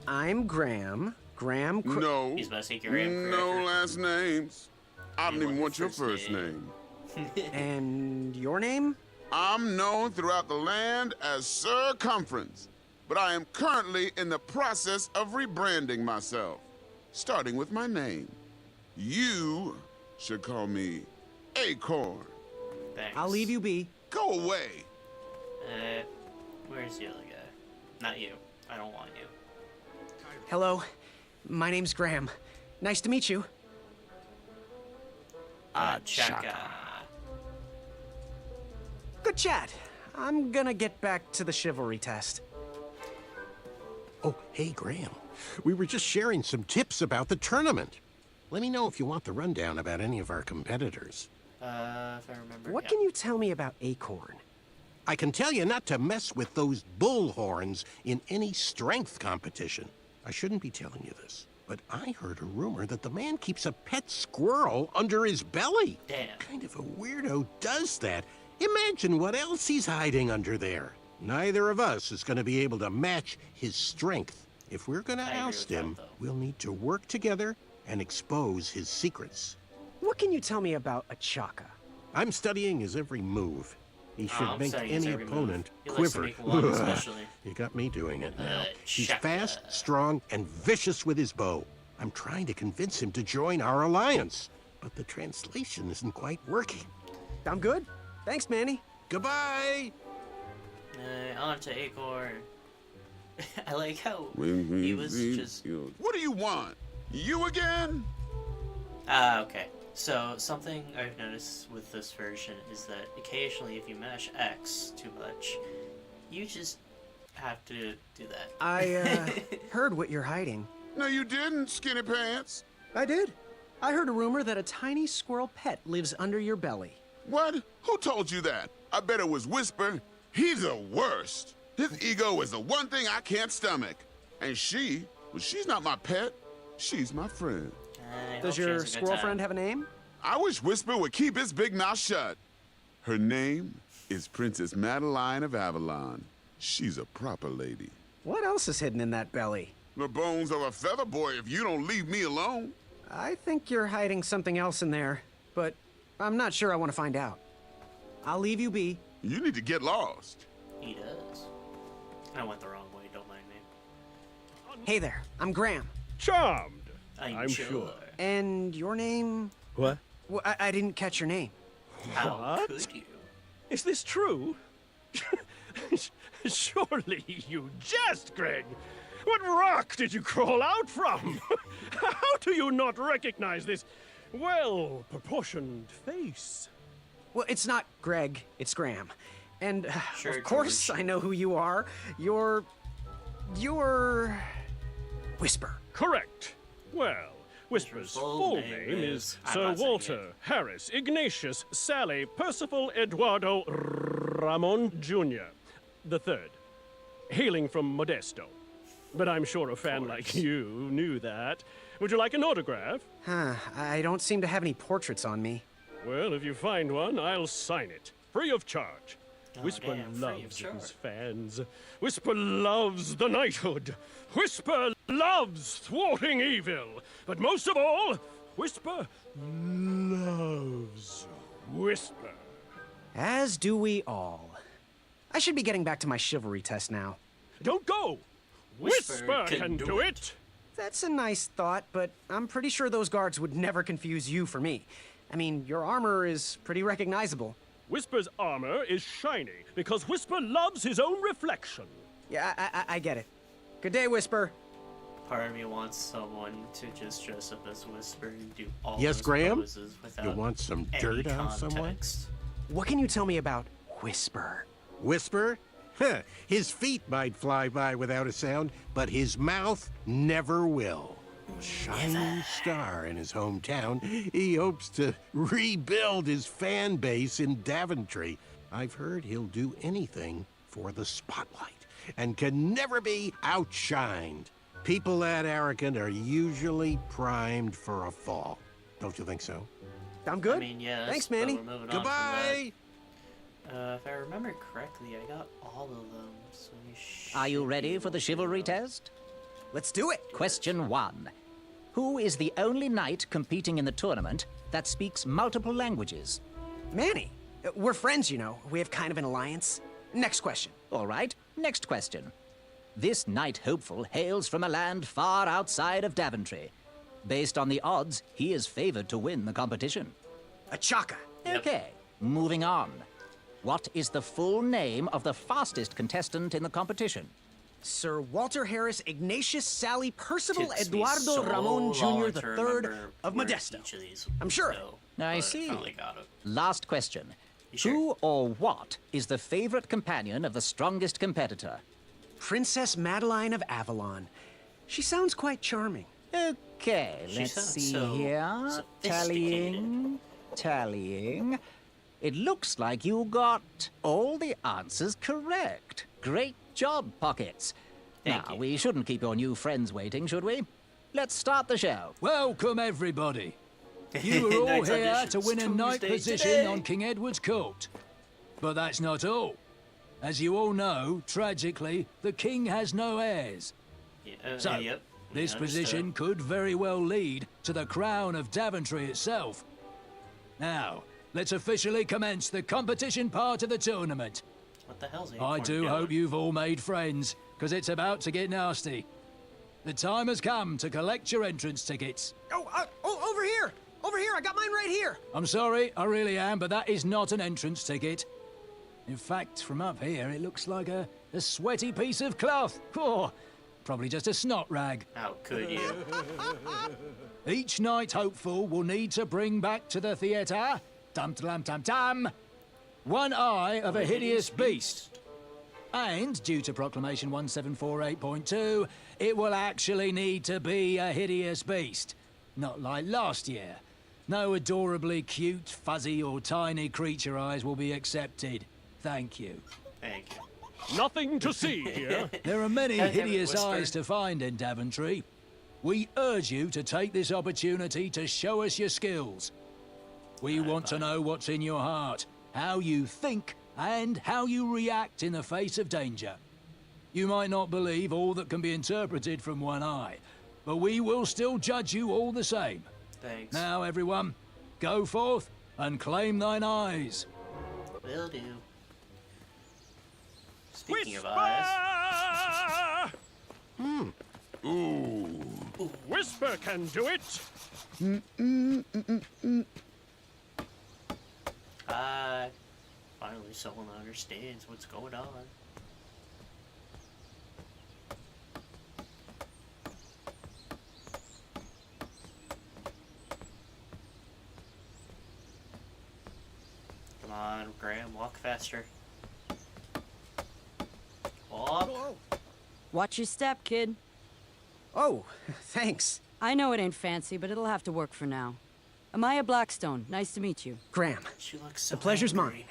I'm Graham. No. He's about to take your hand No cracker. last names. I don't You even want want the your first first name. name. And your name? I'm known throughout the land as Circumference, but I am currently in the process of rebranding myself, starting with my name. You should call me Acorn. Thanks. I'll leave you be. Go away. Where's the other guy? Not you. I don't want you. Hello, my name's Graham. Nice to meet you. Chaka. Good chat. I'm gonna get back to the chivalry test. Oh, hey, Graham. We were just sharing some tips about the tournament. Let me know if you want the rundown about any of our competitors. If I remember. What yeah. can you tell me about Acorn? I can tell you not to mess with those bull horns in any strength competition. I shouldn't be telling you this, but I heard a rumor that the man keeps a pet squirrel under his belly. Damn. Kind of a weirdo does that. Imagine what else he's hiding under there. Neither of us is going to be able to match his strength. If we're going to I agree oust with that, him, though. we'll need to work together and expose his secrets. What can you tell me about a Chaka? I'm studying his every move. He should I'm make studying his any every move. opponent He likes to quiver. make one especially. You got me doing it now. He's Chaka. fast, strong, and vicious with his bow. I'm trying to convince him to join our alliance, but the translation isn't quite working. I'm good. Thanks, Manny. Goodbye! On to Acorn. I like how he was just... What do you want? You again? Okay. So, something I've noticed with this version is that occasionally if you mash X too much, you just have to do that. I, heard what you're hiding. No, you didn't, Skinny Pants. I did. I heard a rumor that a tiny squirrel pet lives under your belly. What? Who told you that? I bet it was Whisper. He's the worst. His ego is the one thing I can't stomach. And she's not my pet. She's my friend. Does your squirrel friend have a name? I wish Whisper would keep his big mouth shut. Her name is Princess Madeline of Avalon. She's a proper lady. What else is hidden in that belly? The bones of a feather boy if you don't leave me alone. I think you're hiding something else in there, but I'm not sure I want to find out. I'll leave you be. You need to get lost. He does. I went the wrong way, don't mind me. Hey there, I'm Graham. Charmed. I'm sure. And your name? What? Well, I didn't catch your name. How could you? Is this true? Surely you jest, Greg. What rock did you crawl out from? How do you not recognize this well-proportioned face? Well, it's not Greg, it's Graham. And, Sure, of course, George. I know who you are. You're Whisper. Correct. Well, Whisper's full name is I'm Sir not saying Walter it. Harris Ignatius Sally Percival Eduardo Ramon Jr. the Third, hailing from Modesto. But I'm sure a fan like you knew that. Would you like an autograph? Huh, I don't seem to have any portraits on me. Well, if you find one, I'll sign it, free of charge. Whisper damn, free of loves charge. his fans. Whisper loves the knighthood. Whisper loves thwarting evil. But most of all, Whisper loves Whisper. As do we all. I should be getting back to my chivalry test now. Don't go! Whisper Whisper can can do do it. it! That's a nice thought, but I'm pretty sure those guards would never confuse you for me. I mean, your armor is pretty recognizable. Whisper's armor is shiny because Whisper loves his own reflection. Yeah, I get it. Good day, Whisper. Part of me wants someone to just dress up as Whisper and do all Yes, those Graham? poses without You want some any dirt on someone? context. What can you tell me about Whisper? Whisper? Huh, his feet might fly by without a sound, but his mouth never will. A shining star in his hometown, he hopes to rebuild his fan base in Daventry. I've heard he'll do anything for the spotlight and can never be outshined. People that arrogant are usually primed for a fall. Don't you think so? I'm good. I mean, yes, Thanks, but Manny. we're moving on from Goodbye! that. If I remember correctly, I got all of them, so we Are you should ready be for the able to chivalry go. test? Let's do it. Question 1. Who is the only knight competing in the tournament that speaks multiple languages? Manny. We're friends, you know. We have kind of an alliance. Next question. All right, next question. This knight hopeful hails from a land far outside of Daventry. Based on the odds, he is favored to win the competition. A Chaka. Yep. Okay, Moving on. What is the full name of the fastest contestant in the competition? Sir Walter Harris Ignatius Sally Percival Takes me Eduardo so Ramon long Jr. to III remember of where Modesto. each of these I'm sure. go, I but see. finally got it. Last question. Sure. Who or what is the favorite companion of the strongest competitor? Princess Madeline of Avalon. She sounds quite charming. Okay, She let's sounds see so here. sophisticated. Tallying. It looks like you got all the answers correct. Great job, Pockets. Thank Now, you. we shouldn't keep your new friends waiting, should we? Let's start the show. Welcome, everybody. You are all Night's here auditions to win a night Tuesday position today. on King Edward's court. But that's not all. As you all know, tragically, the king has no heirs. Yeah, So, yep. this Yeah, position understood. could very well lead to the crown of Daventry itself. Now, let's officially commence the competition part of the tournament. What the hell's I Acorn do doing? hope you've all made friends, because it's about to get nasty. The time has come to collect your entrance tickets. Oh, over here! Over here! I got mine right here! I'm sorry, I really am, but that is not an entrance ticket. In fact, from up here, it looks like a sweaty piece of cloth. Oh, probably just a snot rag. How could you? Each night hopeful will need to bring back to the theatre, dum-dum-dum-dum, one eye of a hideous beast. And, due to Proclamation 1748.2, it will actually need to be a hideous beast. Not like last year. No adorably cute, fuzzy, or tiny creature eyes will be accepted. Thank you. Thank you. Nothing to see here. There are many God damn it, hideous Whisper. eyes to find in Daventry. We urge you to take this opportunity to show us your skills. We want to know what's in your heart, how you think, and how you react in the face of danger. You might not believe all that can be interpreted from one eye, but we will still judge you all the same. Thanks. Now, everyone, go forth and claim thine eyes. Will do. Speaking of eyes. Ooh. Whisper can do it. Finally someone understands what's going on. Come on, Graham, walk faster. Walk. Watch your step, kid. Oh, thanks. I know it ain't fancy, but it'll have to work for now. Amaya Blackstone, nice to meet you. Graham, She looks so the pleasure's angry. mine.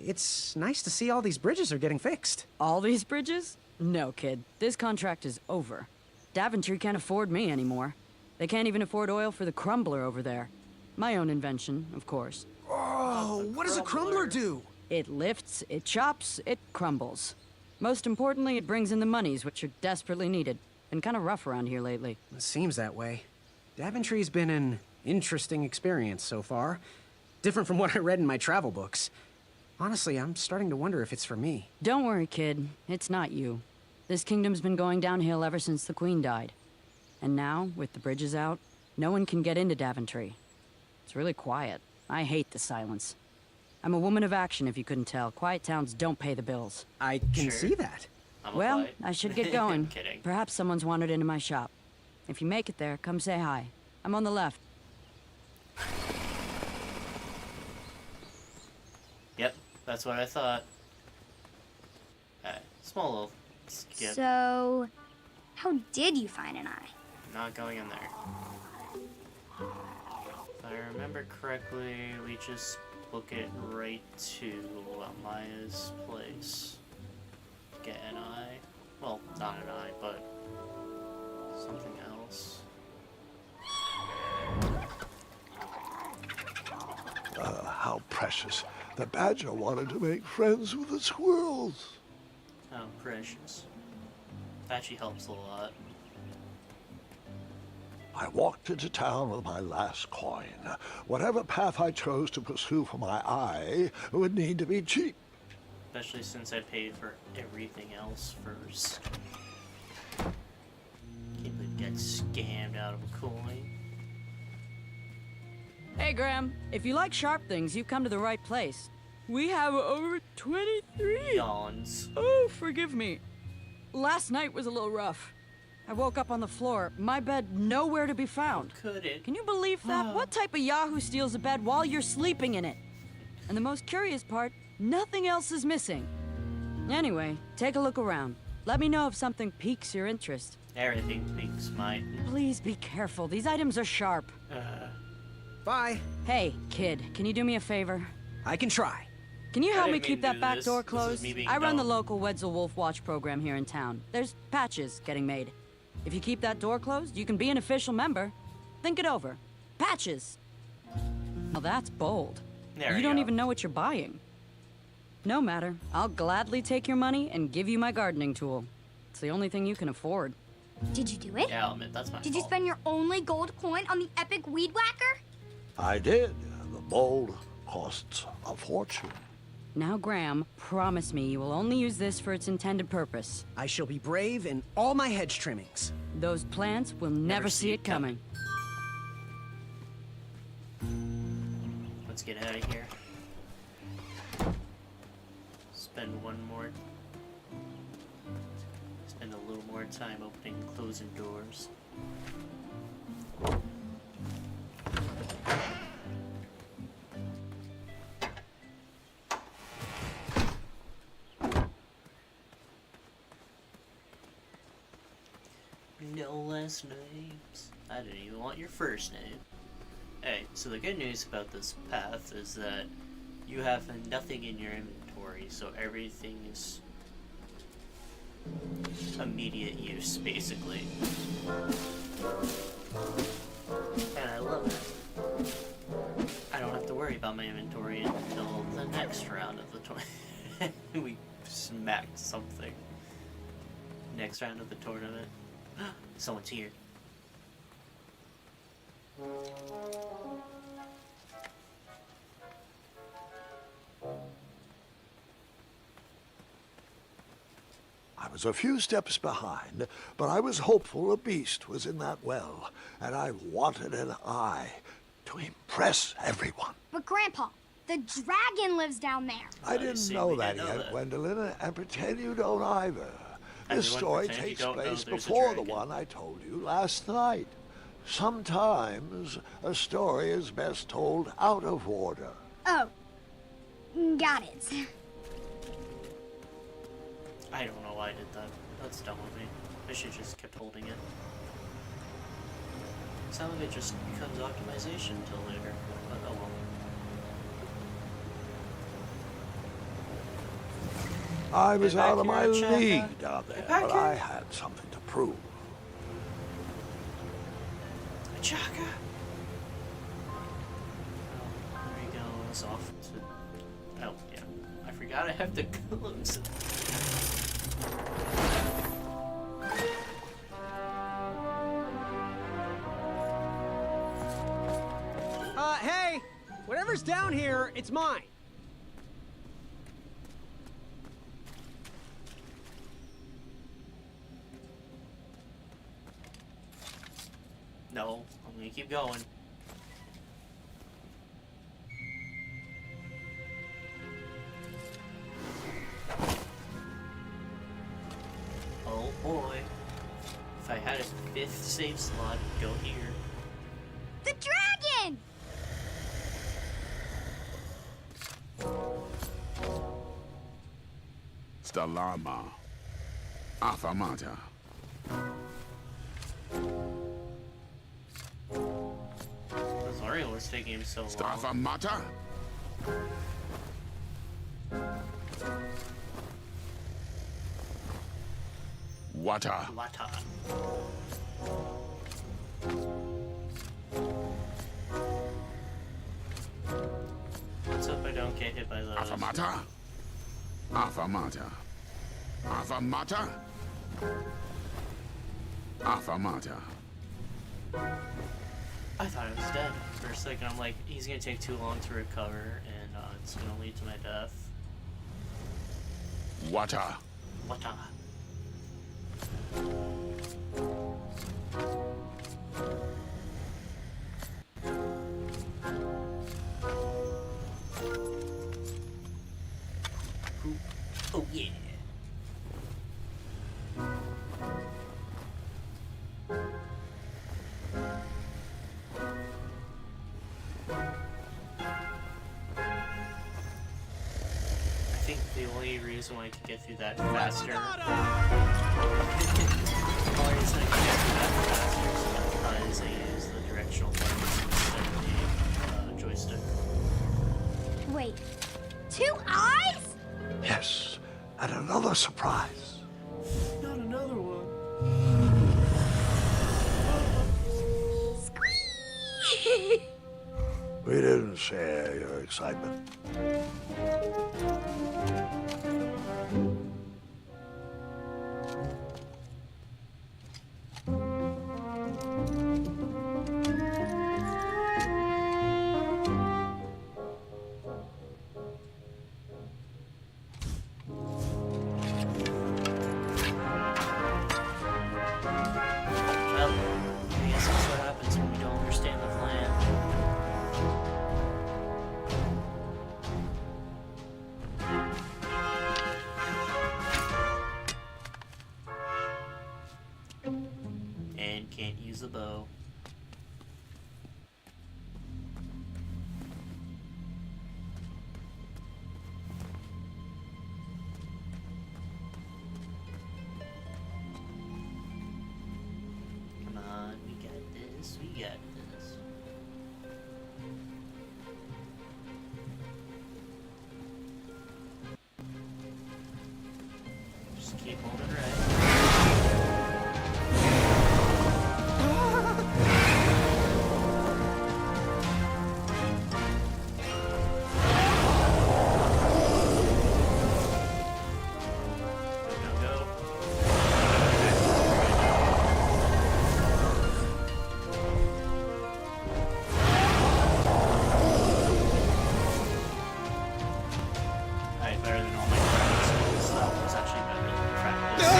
It's nice to see all these bridges are getting fixed. All these bridges? No, kid. This contract is over. Daventry can't afford me anymore. They can't even afford oil for the crumbler over there. My own invention, of course. Oh, what does a crumbler do? It lifts, it chops, it crumbles. Most importantly, it brings in the monies, which are desperately needed. Been kind of rough around here lately. It seems that way. Daventry's been an interesting experience so far. Different from what I read in my travel books. Honestly, I'm starting to wonder if it's for me. Don't worry, kid. It's not you. This kingdom's been going downhill ever since the Queen died. And now, with the bridges out, no one can get into Daventry. It's really quiet. I hate the silence. I'm a woman of action, if you couldn't tell. Quiet towns don't pay the bills. I can Sure. see that. I'm a Well, fight. I should get going. Kidding. Perhaps someone's wandered into my shop. If you make it there, come say hi. I'm on the left. Yep, that's what I thought. Small little skip. So, how did you find an eye? Not going in there. If I remember correctly, we just book it right to Maya's place. Get an eye. Well, not an eye, but something else. How precious. The badger wanted to make friends with the squirrels. How precious. Actually helps a lot. I walked into town with my last coin. Whatever path I chose to pursue for my eye would need to be cheap. Especially since I paid for everything else first. Can't believe I got scammed out of a coin. Hey, Graham. If you like sharp things, you've come to the right place. We have over 23. Yawns. Oh, forgive me. Last night was a little rough. I woke up on the floor, my bed nowhere to be found. Could it? Can you believe that? What type of yahoo steals a bed while you're sleeping in it? And the most curious part, nothing else is missing. Anyway, take a look around. Let me know if something piques your interest. Everything piques mine. Please be careful. These items are sharp. Bye. Hey, kid, can you do me a favor? I can try. Can you I help didn't me mean keep to that do back this. door This is closed? me being I run the dumb. local Wetzel Wolf Watch program here in town. There's patches getting made. If you keep that door closed, you can be an official member. Think it over. Patches. Well, that's bold. There You we don't go. even know what you're buying. No matter. I'll gladly take your money and give you my gardening tool. It's the only thing you can afford. Did you do it? Yeah, I'll admit, that's my Did you fault. spend your only gold coin on the epic weed whacker? I did. The mold costs a fortune. Now, Graham, promise me you will only use this for its intended purpose. I shall be brave in all my hedge trimmings. Those plants will never see it coming. Let's get out of here. Spend a little more time opening and closing doors. No last names. I didn't even want your first name. Hey, so the good news about this path is that you have nothing in your inventory, so everything is immediate use, basically. And I love it. I don't have to worry about my inventory until the next round of the tournament. We smacked something. Next round of the tournament. Someone's here. I was a few steps behind, but I was hopeful a beast was in that well, and I wanted an eye to impress everyone. But Grandpa, the dragon lives down there. I didn't see, know we that didn't know yet, that. Gwendolyn, and pretend you don't either. This Everyone story pretend you takes don't know place there's a before the dragon. one I told you last night. Sometimes a story is best told out of order. Oh, got it. I don't know why I did that. That's dumb of me. I should just kept holding it. Some of it just becomes optimization until later. But oh well. I was Get back out of my here, Chaka. league down there, Get back but here. I had something to prove. Chaka! Well, there he goes off to... Oh, yeah. I forgot I have to close it. Hey! Whatever's down here, it's mine. No, I'm gonna keep going. Oh boy. If I had a 5th save slot, go here. The dragon! Stalama. Afamata. Sorry, what's taking him so long? Stafamata. Wata. Lata. Let's hope I don't get hit by those. Afamata. Afamata. Afamata. Afamata. I thought I was dead. For a second, I'm like, he's gonna take too long to recover, and it's gonna lead to my death. Wata. Wata. think the only reason why I could get through that faster. The only reason I could get through that faster is because I use the directional buttons instead of the joystick. Wait, 2 eyes? Yes, and another surprise. Not another one. We didn't share your excitement. Well, I guess that's what happens when we don't understand the plan. And can't use the bow. Come on, we got this, we got this. Just keep holding right. Go, go, go. Alright, better than all my practice. That was actually better than practice.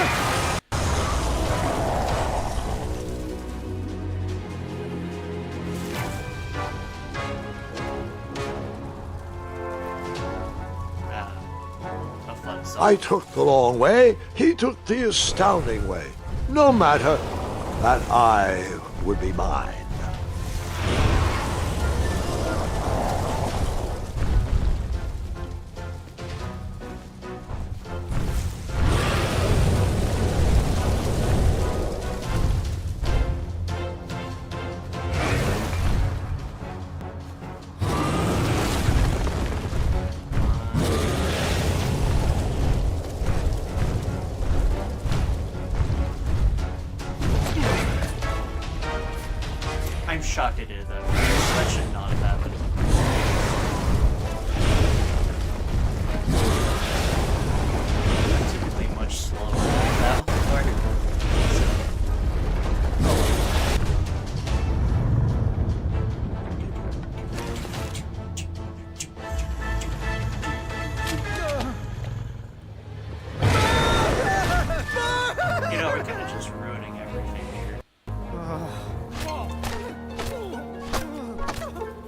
A fun song. I took the long way, he took the astounding way. No matter, that eye would be mine. I'm shocked I did that. That should not have happened. I'm typically much slower than that part. You know, we're kind of just ruining everything here.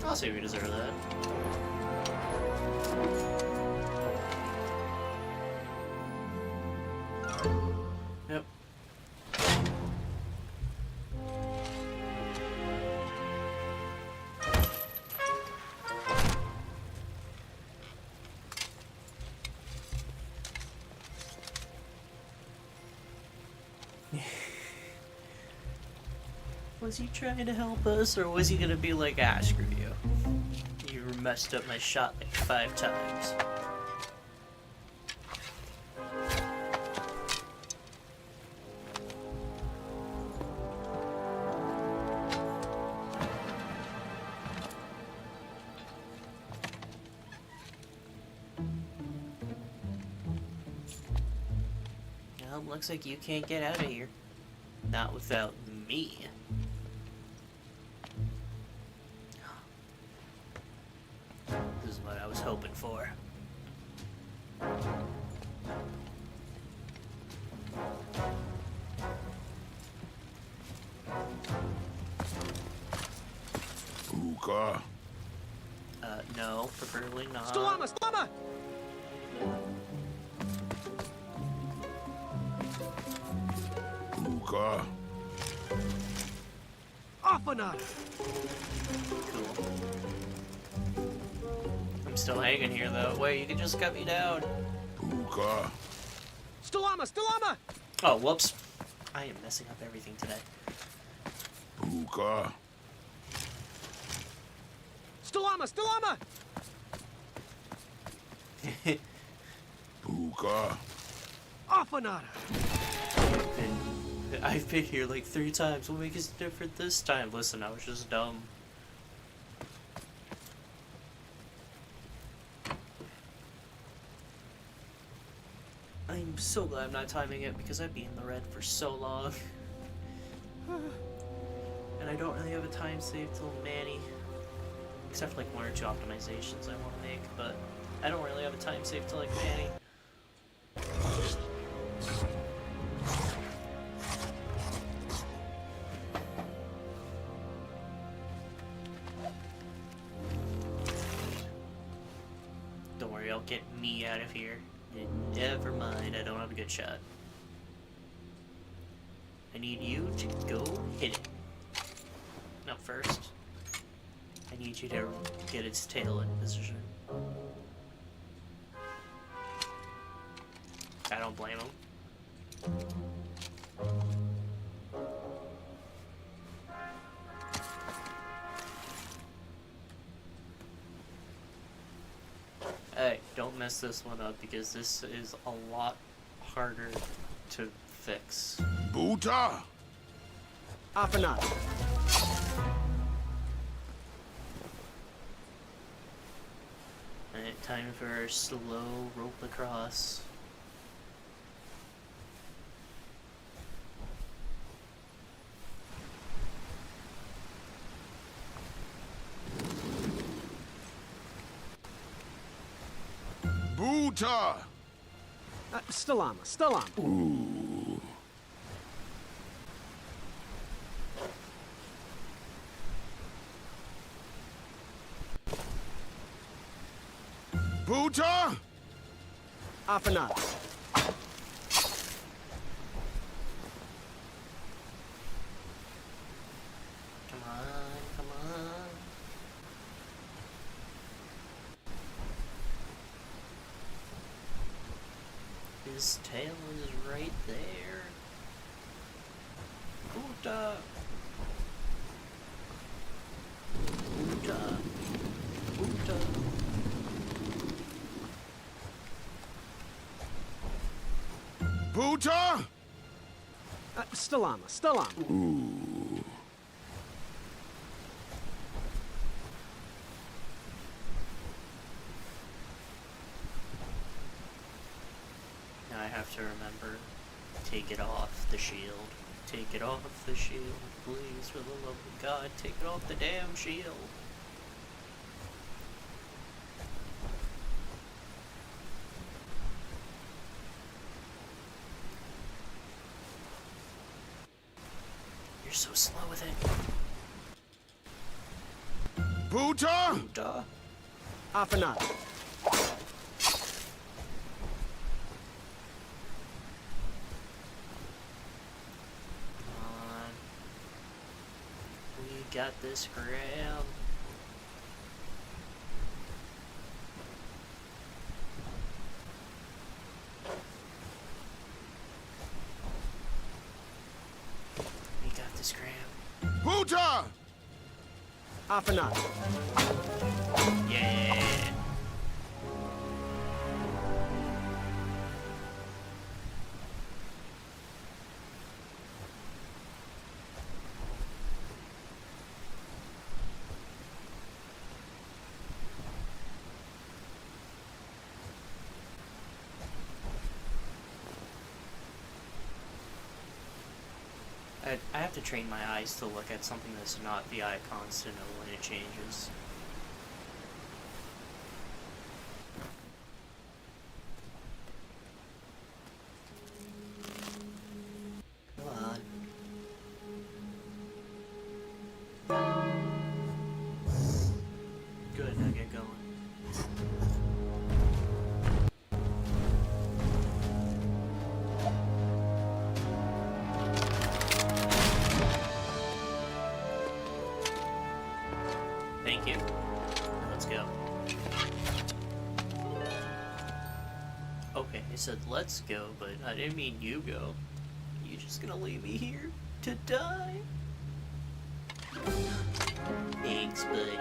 I'll say we deserve that. Yep. Was he trying to help us, or was he gonna be like, ah, screw you? You messed up my shot like 5 times. Well, looks like you can't get out of here. Not without me. This is what I was hoping for. Hookah. No, preferably not. Stalama! Stalama! Hookah. Afanada! Cool. I'm still hanging here though. Wait, you can just cut me down. Booka. Stalama! Oh, whoops. I am messing up everything today. Booka. Stalama! Booka. Afanada! I've been here like 3 times. What makes it different this time? Listen, I was just dumb. I'm so glad I'm not timing it because I'd be in the red for so long. And I don't really have a time save till Manny. Except for like 1 or 2 optimizations I want to make, but I don't really have a time save till like Manny. Don't worry, I'll get me out of here. Never mind, I don't have a good shot. I need you to go hit it. No, first. I need you to get its tail in position. I don't blame him. Hey, don't mess this one up because this is a lot harder to fix. Buta. Afanada. Alright, time for a slow rope across. Buta. Stalama. Ooh. Buta. Afanada. Come on. His tail is right there. Buta. Buta. Stalama. Ooh. Now I have to remember, take it off the shield. Take it off the shield, please, for the love of God, take it off the damn shield. You're so slow with it. Buta. Duh. Afanada. We got this, Graham. We got this, Graham. Buta. Afanada. Yeah. I have to train my eyes to look at something that's not the icons to know when it changes. Come on. Good, now get going. Thank you. Let's go. Okay, I said let's go, but I didn't mean you go. You just gonna leave me here to die? Thanks, buddy.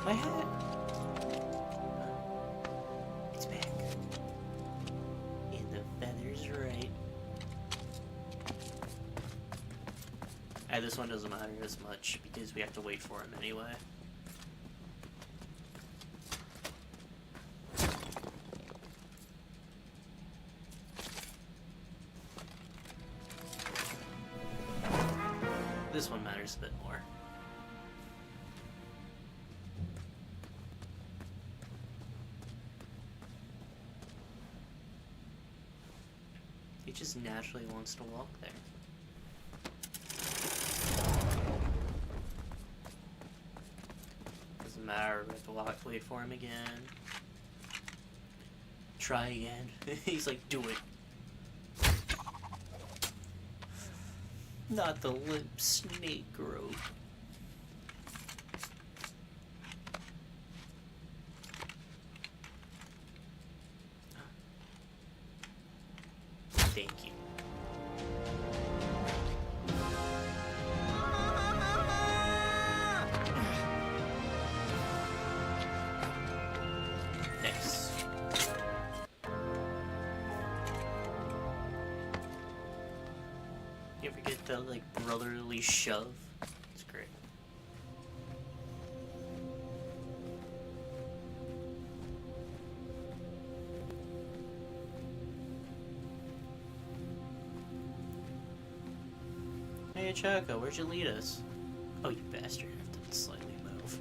My hat. It's back. And the feather's right. This one doesn't matter as much because we have to wait for him anyway. This one matters a bit more. He just naturally wants to walk there. Doesn't matter, we have to wait for him again. Try again. He's like, do it. Not the limp snake grove. Thank you. Nice. You ever get that, like, brotherly shove? It's great. Hey, Choco, where'd you lead us? Oh, you bastard. I have to slightly move.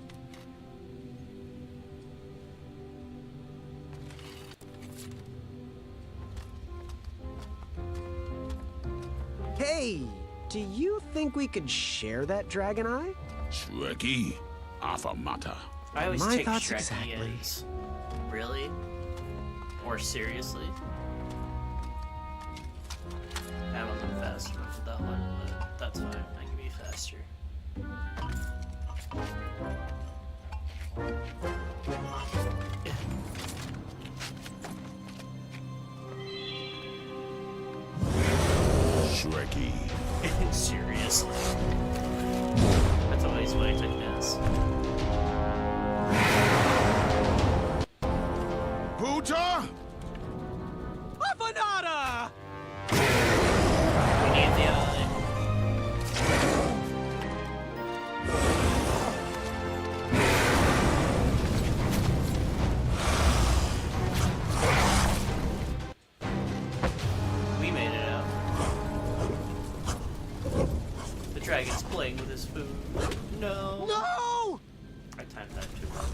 Hey, do you think we could share that dragon eye? Shrekky, affirmata. I always My take thoughts Shrek exactly. as really? Or seriously? I wasn't fast enough with that one, but that's fine. I can be faster. Shrekky. Seriously. That's always what I took it as. Pooja? Afanada! We need the eye. We made it out. The dragon's playing with his food. No. No! I timed that too well.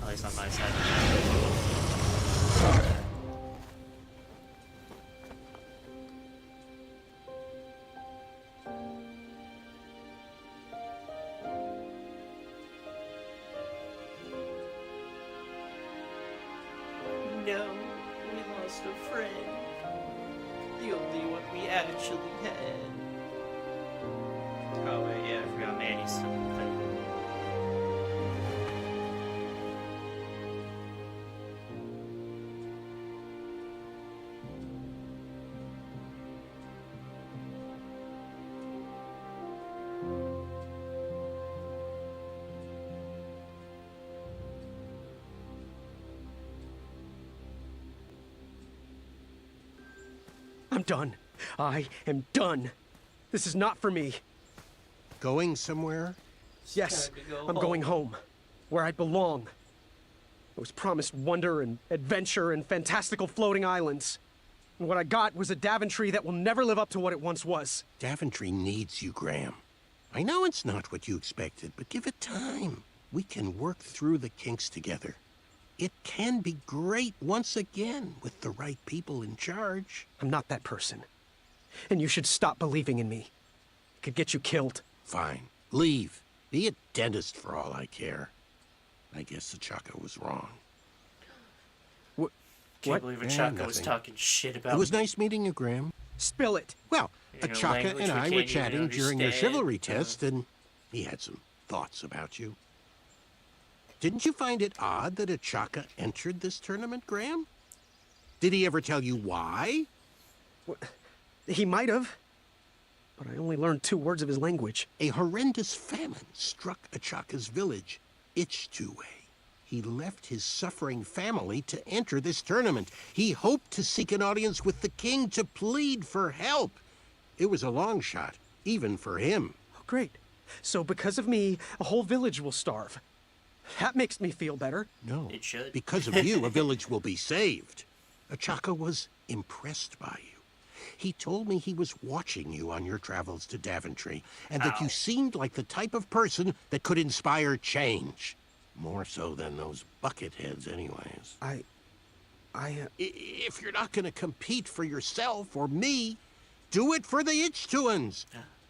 At least on my side. No, we lost a friend. The only one we actually had. Oh wait, yeah, I forgot Manny's still in the thing. I'm done. I am done. This is not for me. Going somewhere? Yes, time to go I'm going home. Where I belong. I was promised wonder and adventure and fantastical floating islands. And what I got was a Daventry that will never live up to what it once was. Daventry needs you, Graham. I know it's not what you expected, but give it time. We can work through the kinks together. It can be great once again with the right people in charge. I'm not that person. And you should stop believing in me. It could get you killed. Fine. Leave. Be a dentist for all I care. I guess the Chaka was wrong. Can't believe Achaka was nothing. talking shit about It was me. nice meeting you, Graham. Spill it. Well, In a Achaka language and we I can't were even chatting during your understand. chivalry test, and he had some thoughts about you. Didn't you find it odd that Achaka entered this tournament, Graham? Did he ever tell you why? Well, he might have. But I only learned 2 words of his language. A horrendous famine struck Achaka's village, Ichtuwe. He left his suffering family to enter this tournament. He hoped to seek an audience with the king to plead for help. It was a long shot, even for him. Oh, great. So because of me, a whole village will starve. That makes me feel better. No, It should. because of you, a village will be saved. Achaka was impressed by you. He told me he was watching you on your travels to Daventry, and that you seemed like the type of person that could inspire change. More so than those bucket heads, anyways. If you're not going to compete for yourself or me, do it for the Ichtuans.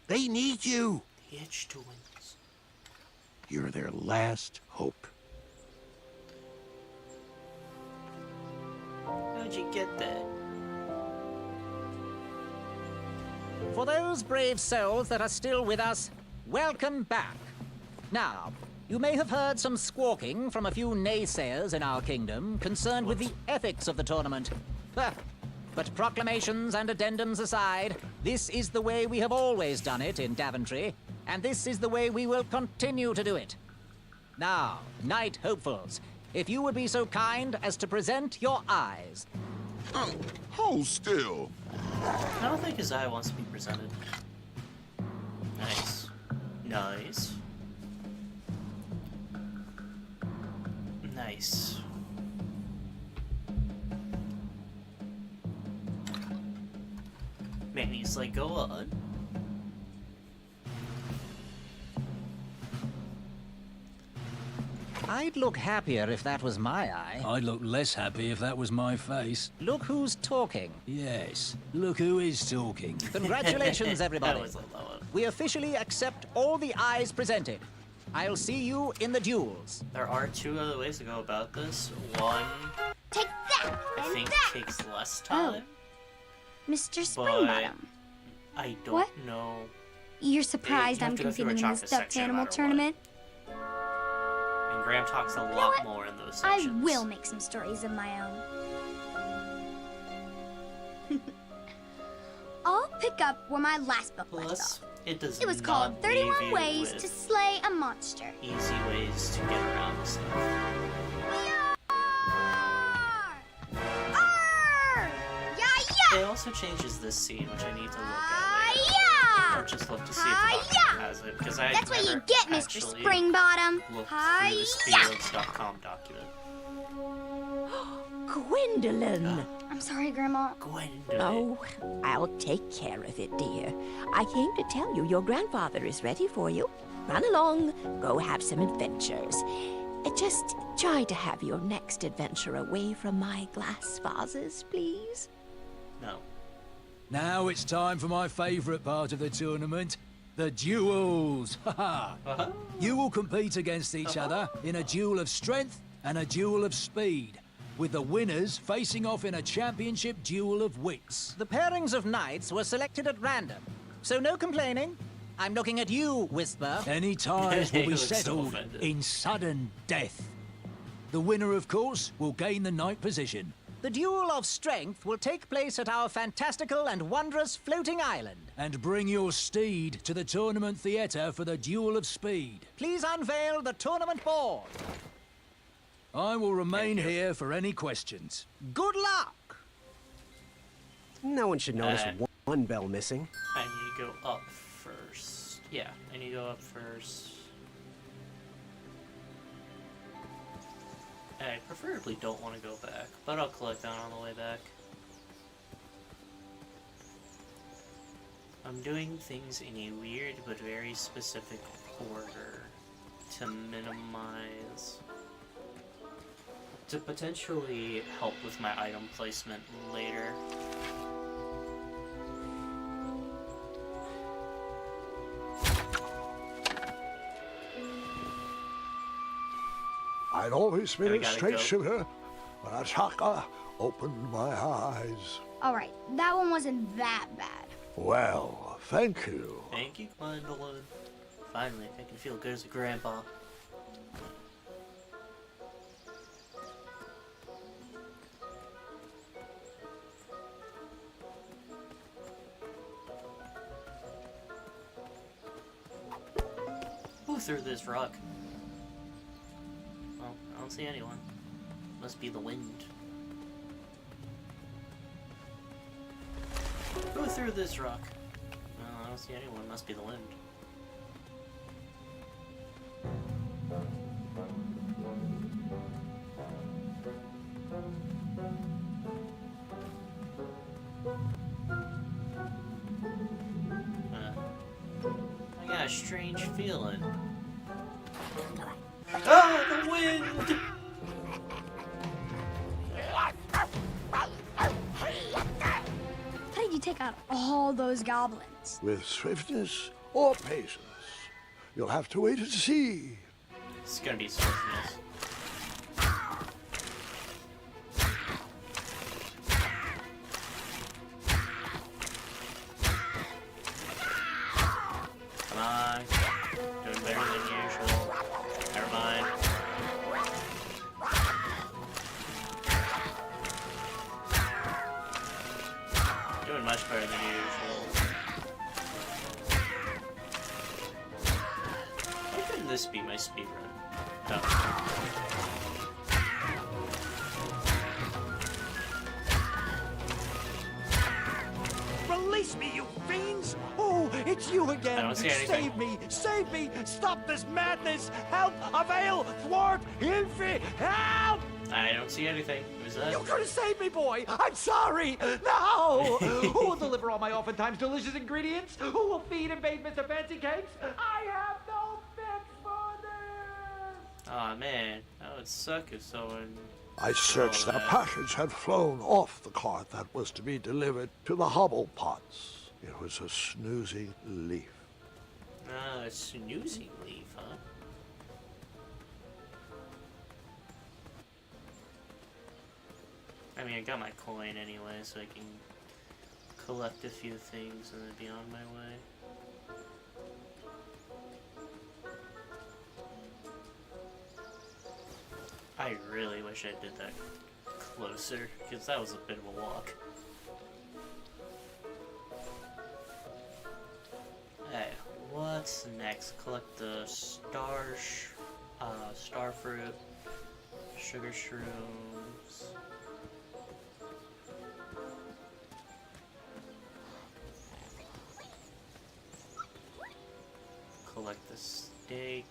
They need you. The Ichtuans. You're their last hope. How'd you get that? For those brave souls that are still with us, welcome back. Now, you may have heard some squawking from a few naysayers in our kingdom concerned with the ethics of the tournament. But proclamations and addendums aside, this is the way we have always done it in Daventry, and this is the way we will continue to do it. Now, Knight Hopefuls, if you would be so kind as to present your eyes. Hold still. I don't think his eye wants to be presented. Nice. Nice. Nice. Man, he's like, go on. I'd look happier if that was my eye. I'd look less happy if that was my face. Look who's talking. Yes, look who is talking. Congratulations, everybody. I always love that one. We officially accept all the eyes presented. I'll see you in the duels. There are 2 other ways to go about this. One, Take that I and think that. takes less time. Mr. But Springbottom. I don't What? know. You're surprised you have I'm to go through a competing in the chocolate stuffed section no animal matter what. tournament. And Graham talks a know lot what? more in those I sections. will make some stories of my own. I'll pick up where my last book left Plus, off. it does It was not called leave 31 you Ways with to Slay a Monster. easy ways to get around stuff. Arr! Yeah! It also changes this scene, which I need to look at Hi-ya! later. Or just look to see if Hi-ya! Doc has it, because I That's what you never get, Mr. actually Springbottom. looked through the Hi-ya! Speedrun.com document. Gwendolyn! I'm sorry, Grandma. Gwendolyn. Oh, I'll take care of it, dear. I came to tell you your grandfather is ready for you. Run along, go have some adventures. Just try to have your next adventure away from my glass vases, please. No. Now it's time for my favourite part of the tournament, the duels. Uh-huh. You will compete against each other in a duel of strength and a duel of speed, with the winners facing off in a championship duel of wits. The pairings of knights were selected at random, so no complaining. I'm looking at you, Whisper. Any ties will He be looks so settled offended. in sudden death. The winner, of course, will gain the knight position. The duel of strength will take place at our fantastical and wondrous floating island. And bring your steed to the tournament theatre for the duel of speed. Please unveil the tournament board. I will remain here for any questions. Good luck! No one should notice Uh, one bell missing. I need to go up first. Yeah, I need to go up first. I preferably don't want to go back, but I'll collect down on the way back. I'm doing things in a weird but very specific order to minimize... to potentially help with my item placement later. I'd always been We a gotta straight go. shooter, but Achaka opened my eyes. Alright, that one wasn't that bad. Well, thank you. Thank you, Gwendolyn. Finally, I can feel good as a grandpa. Who threw this rock? Well, I don't see anyone. Must be the wind. Who threw this rock? Well, I don't see anyone. Must be the wind. I got a strange feeling. Ah, the wind! How did you take out all those goblins? With swiftness or patience? You'll have to wait and see. It's gonna be swiftness. Come on. Doing better than usual. Never mind. Doing much better than usual. Why couldn't this be my speedrun? Oh. Release me, you fiends! Oh, it's you again! I don't see anything. Save me! Save me! Stop this madness! Help! Avail! Thwart! Infi! Help! I don't see anything. Who's that? You could have saved me, boy! I'm sorry! No! Who will deliver all my oftentimes delicious ingredients? Who will feed and bathe Mr. Fancy Cakes? I have no fix for this! Aw, man. That would suck if someone... I searched that package had flown off the cart that was to be delivered to the hobble pots. It was a snoozing leaf. A snoozing leaf, huh? I mean, I got my coin anyway, so I can collect a few things and then be on my way. I really wish I did that closer, because that was a bit of a walk. Hey, what's next? Collect the star fruit, sugar shrooms. Collect the steak.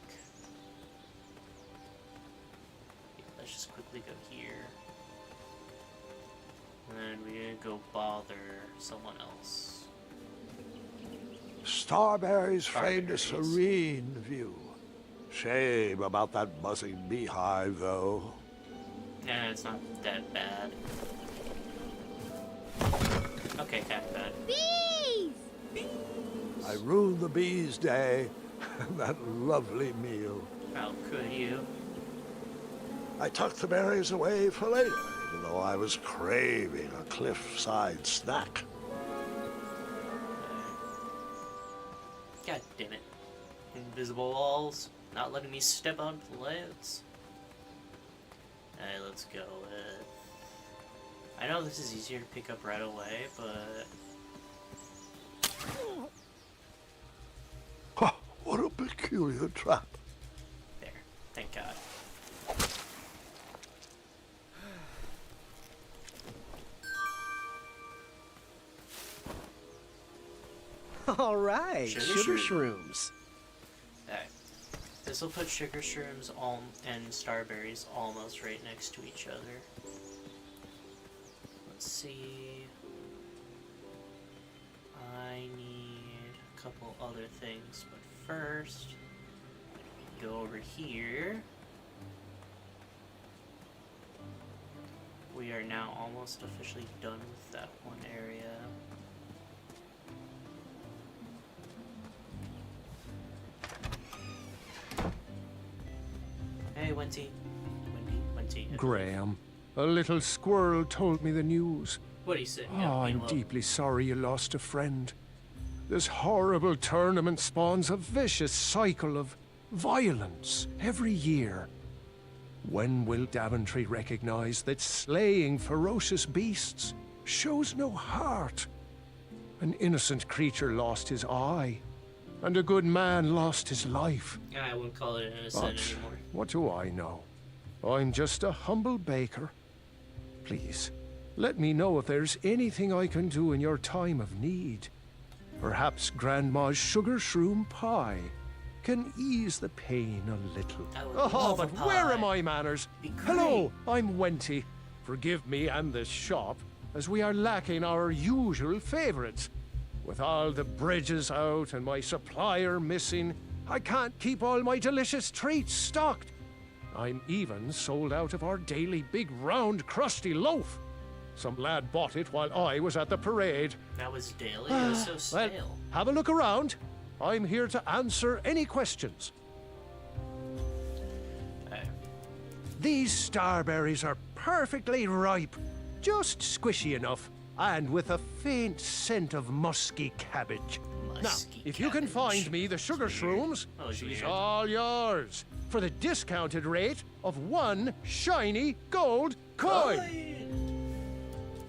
Let's just quickly go here. And then we're gonna go bother someone else. Starberries framed a serene view. Shame about that buzzing beehive, though. Nah, it's not that bad. Okay, kind of bad. Bees! I ruined the bees' day. That lovely meal. How could you? I tucked the berries away for later, even though I was craving a cliffside snack. God damn it. Invisible walls, not letting me step on plants. Alright, let's go with... I know this is easier to pick up right away, but... Huh, what a peculiar trap. There. Thank God. All right, Sugar shrooms. Alright. This will put sugar shrooms and starberries almost right next to each other. Let's see. I need a couple other things, but first, go over here. We are now almost officially done with that one area. Hey, Wenty. Wenty. Graham, a little squirrel told me the news. What are you saying? Oh, I'm deeply sorry you lost a friend. This horrible tournament spawns a vicious cycle of violence every year. When will Daventry recognize that slaying ferocious beasts shows no heart? An innocent creature lost his eye. and a good man lost his life. I wouldn't call it innocent But anymore. what do I know? I'm just a humble baker. Please, let me know if there's anything I can do in your time of need. Perhaps Grandma's sugar shroom pie can ease the pain a little. Oh, but where are my manners? Hello, I'm Wenty. Forgive me and this shop, as we are lacking our usual favorites. With all the bridges out and my supplier missing, I can't keep all my delicious treats stocked. I'm even sold out of our daily big round crusty loaf. Some lad bought it while I was at the parade. That was daily? It was so stale. Well, have a look around. I'm here to answer any questions. These starberries are perfectly ripe, just squishy enough, and with a faint scent of musky cabbage. Now, if you can find me the sugar shrooms, she's all yours, for the discounted rate of 1 shiny gold coin.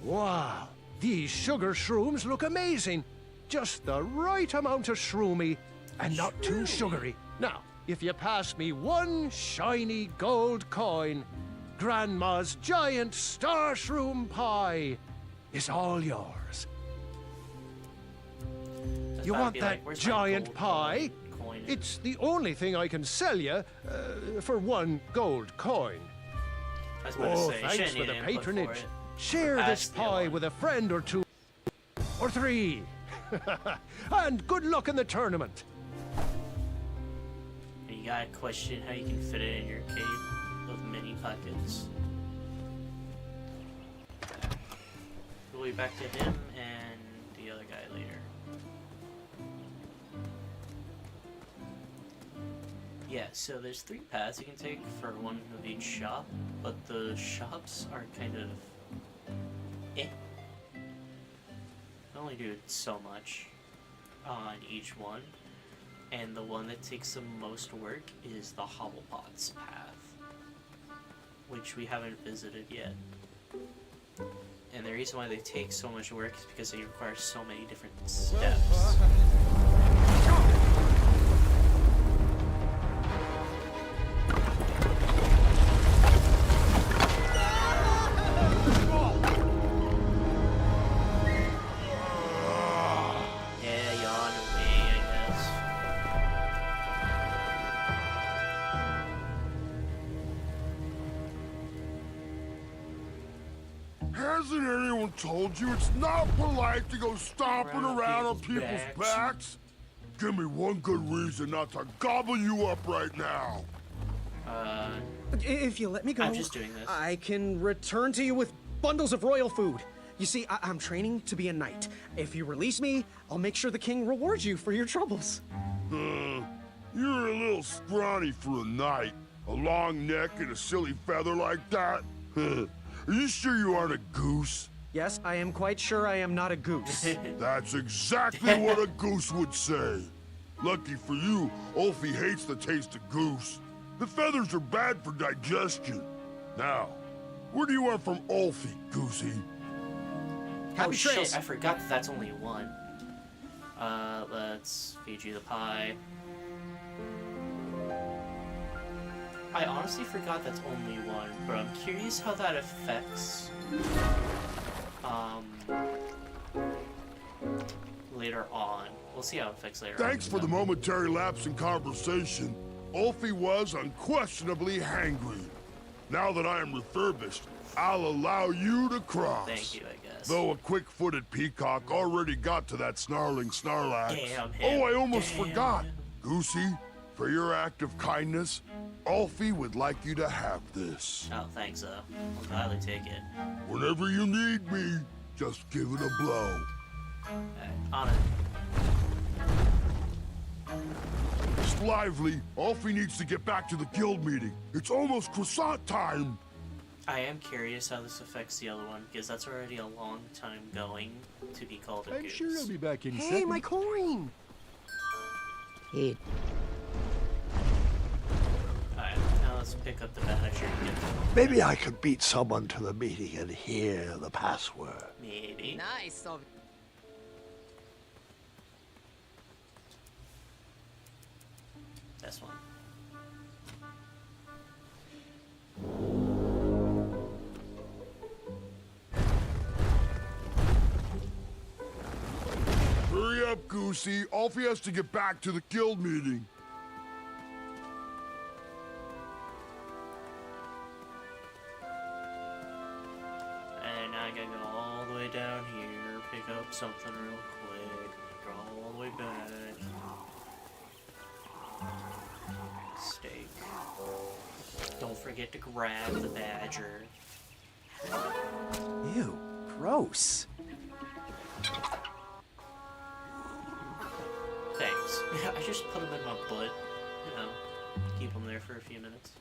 Wow, these sugar shrooms look amazing. Just the right amount of shroomy and not too sugary. Now, if you pass me 1 shiny gold coin, Grandma's giant star shroom pie is all yours. You want that giant pie? It's the only thing I can sell you for 1 gold coin. Oh, thanks for the patronage. Share this pie with a friend or 2 or 3. And good luck in the tournament. You gotta question how you can fit it in your cave of mini pockets. We'll be back to him and the other guy later. Yeah, so there's 3 paths you can take for 1 of each shop, but the shops are kind of eh. I only do so much on each one, and the one that takes the most work is the Hobblepots path, which we haven't visited yet. And the reason why they take so much work is because they require so many different steps. Hasn't anyone told you it's not polite to go stomping around on people's backs? Give me 1 good reason not to gobble you up right now. If you let me go, I'm just doing this. I can return to you with bundles of royal food. You see, I'm training to be a knight. If you release me, I'll make sure the king rewards you for your troubles. You're a little scrawny for a knight. A long neck and a silly feather like that? Are you sure you aren't a goose? Yes, I am quite sure I am not a goose. That's exactly what a goose would say. Lucky for you, Ulfie hates the taste of goose. The feathers are bad for digestion. Now, where do you want from Ulfie, Goosey? Happy trails. Shit, I forgot that that's only 1. Let's feed you the pie. I honestly forgot that's only 1, but I'm curious how that affects, later on. We'll see how it affects later on. Thanks for the momentary lapse in conversation. Ulfie was unquestionably hangry. Now that I am refurbished, I'll allow you to cross. Thank you, I guess. Though a quick-footed peacock already got to that snarling Snarlax. Damn him. Oh, I almost forgot. Goosey, for your act of kindness, Ulfie would like you to have this. Oh, thanks, I'll gladly take it. Whenever you need me, just give it a blow. On it. Just lively. Ulfie needs to get back to the guild meeting. It's almost croissant time. I am curious how this affects the other one, because that's already a long time going to be called a goose. I'm sure I'll be back in Hey, my coin! Hey. Alright, now let's pick up the badge here again. Maybe I could beat someone to the meeting and hear the password. Maybe. Nice of Best one. Hurry up, Goosey. Alfie has to get back to the guild meeting. And now I gotta go all the way down here, pick up something real quick, go all the way back. Steak. Don't forget to grab the badger. Ew, gross. Thanks. I just put them in my butt, you know, keep them there for a few minutes.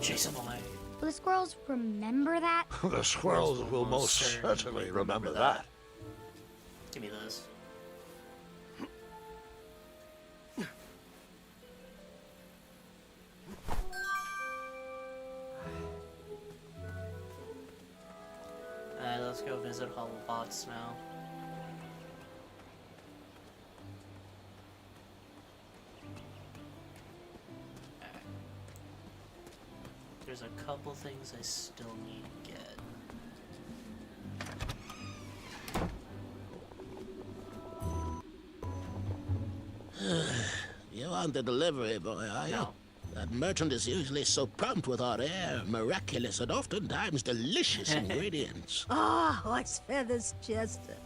Chase them away. Will the squirrels remember that? The squirrels will most certainly remember that. Give me this. Alright, let's go visit Hollowpots now. Alright. There's a couple things I still need to get. You want the delivery boy, are you? No. That merchant is usually so prompt with our rare, miraculous, and oftentimes delicious ingredients. Ah, horse feathers, Chester.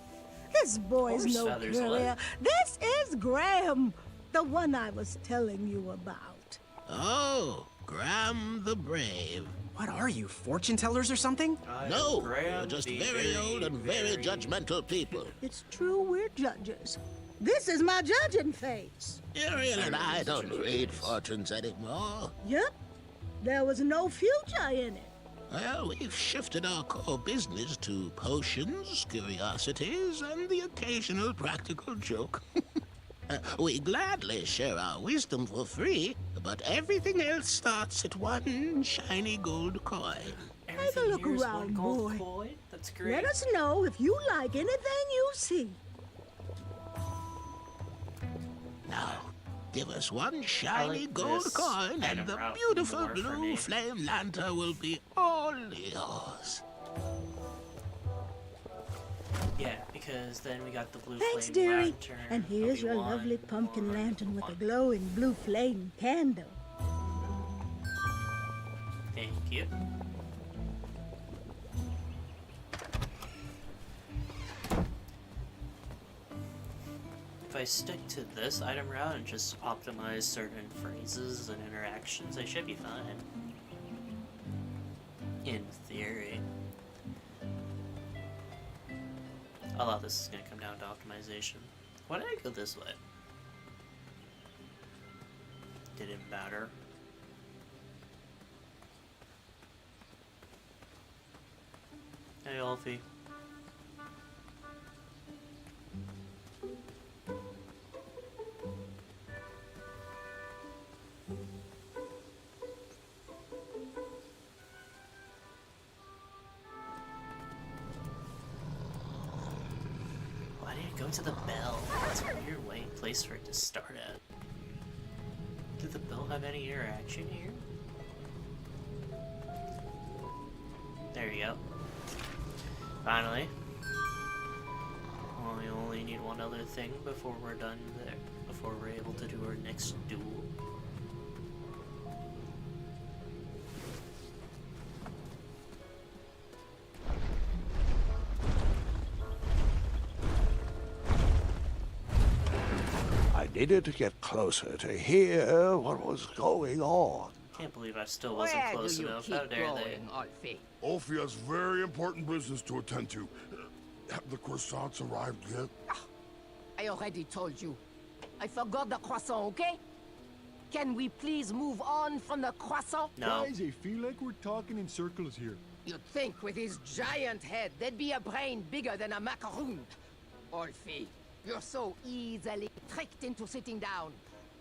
This boy's Horse no feathers, courier. what? This is Graham, the one I was telling you about. Oh, Graham the Brave. What are you, fortune tellers or something? No, we're just very old and very judgmental people. It's true, we're judges. This is my judging face. Ariel and I don't read fortunes anymore. Yep, there was no future in it. Well, we've shifted our core business to potions, curiosities, and the occasional practical joke. We gladly share our wisdom for free, but everything else starts at one shiny gold coin. Take a look around, boy. Coin? That's great. Let us know if you like anything you see. Now, give us one shiny like gold this coin, and item the route beautiful more for blue me. flame lantern will be all yours. Yeah, because then we got the blue Thanks, flame dearie. lantern. And here's your Obi-Wan. lovely pumpkin lantern with a glowing blue flame candle. Thank you. If I stick to this item route and just optimize certain phrases and interactions, I should be fine. In theory. A lot of this is going to come down to optimization. Why did I go this way? Did it matter? Hey, Alfie. Why did it go to the bell? That's a weird place for it to start at. Did the bell have any interaction here? There you go. Finally. Well, we only need one other thing before we're done there. Before we're able to do our next duel. I needed to get closer to hear what was going on. Can't believe I still wasn't close enough. How dare they? Alfie has very important business to attend to. Have the croissants arrived yet? I already told you. I forgot the croissant, okay? Can we please move on from the croissant? No. Guys, I feel like we're talking in circles here. You'd think with his giant head, there'd be a brain bigger than a macaroon. Alfie, you're so easily tricked into sitting down.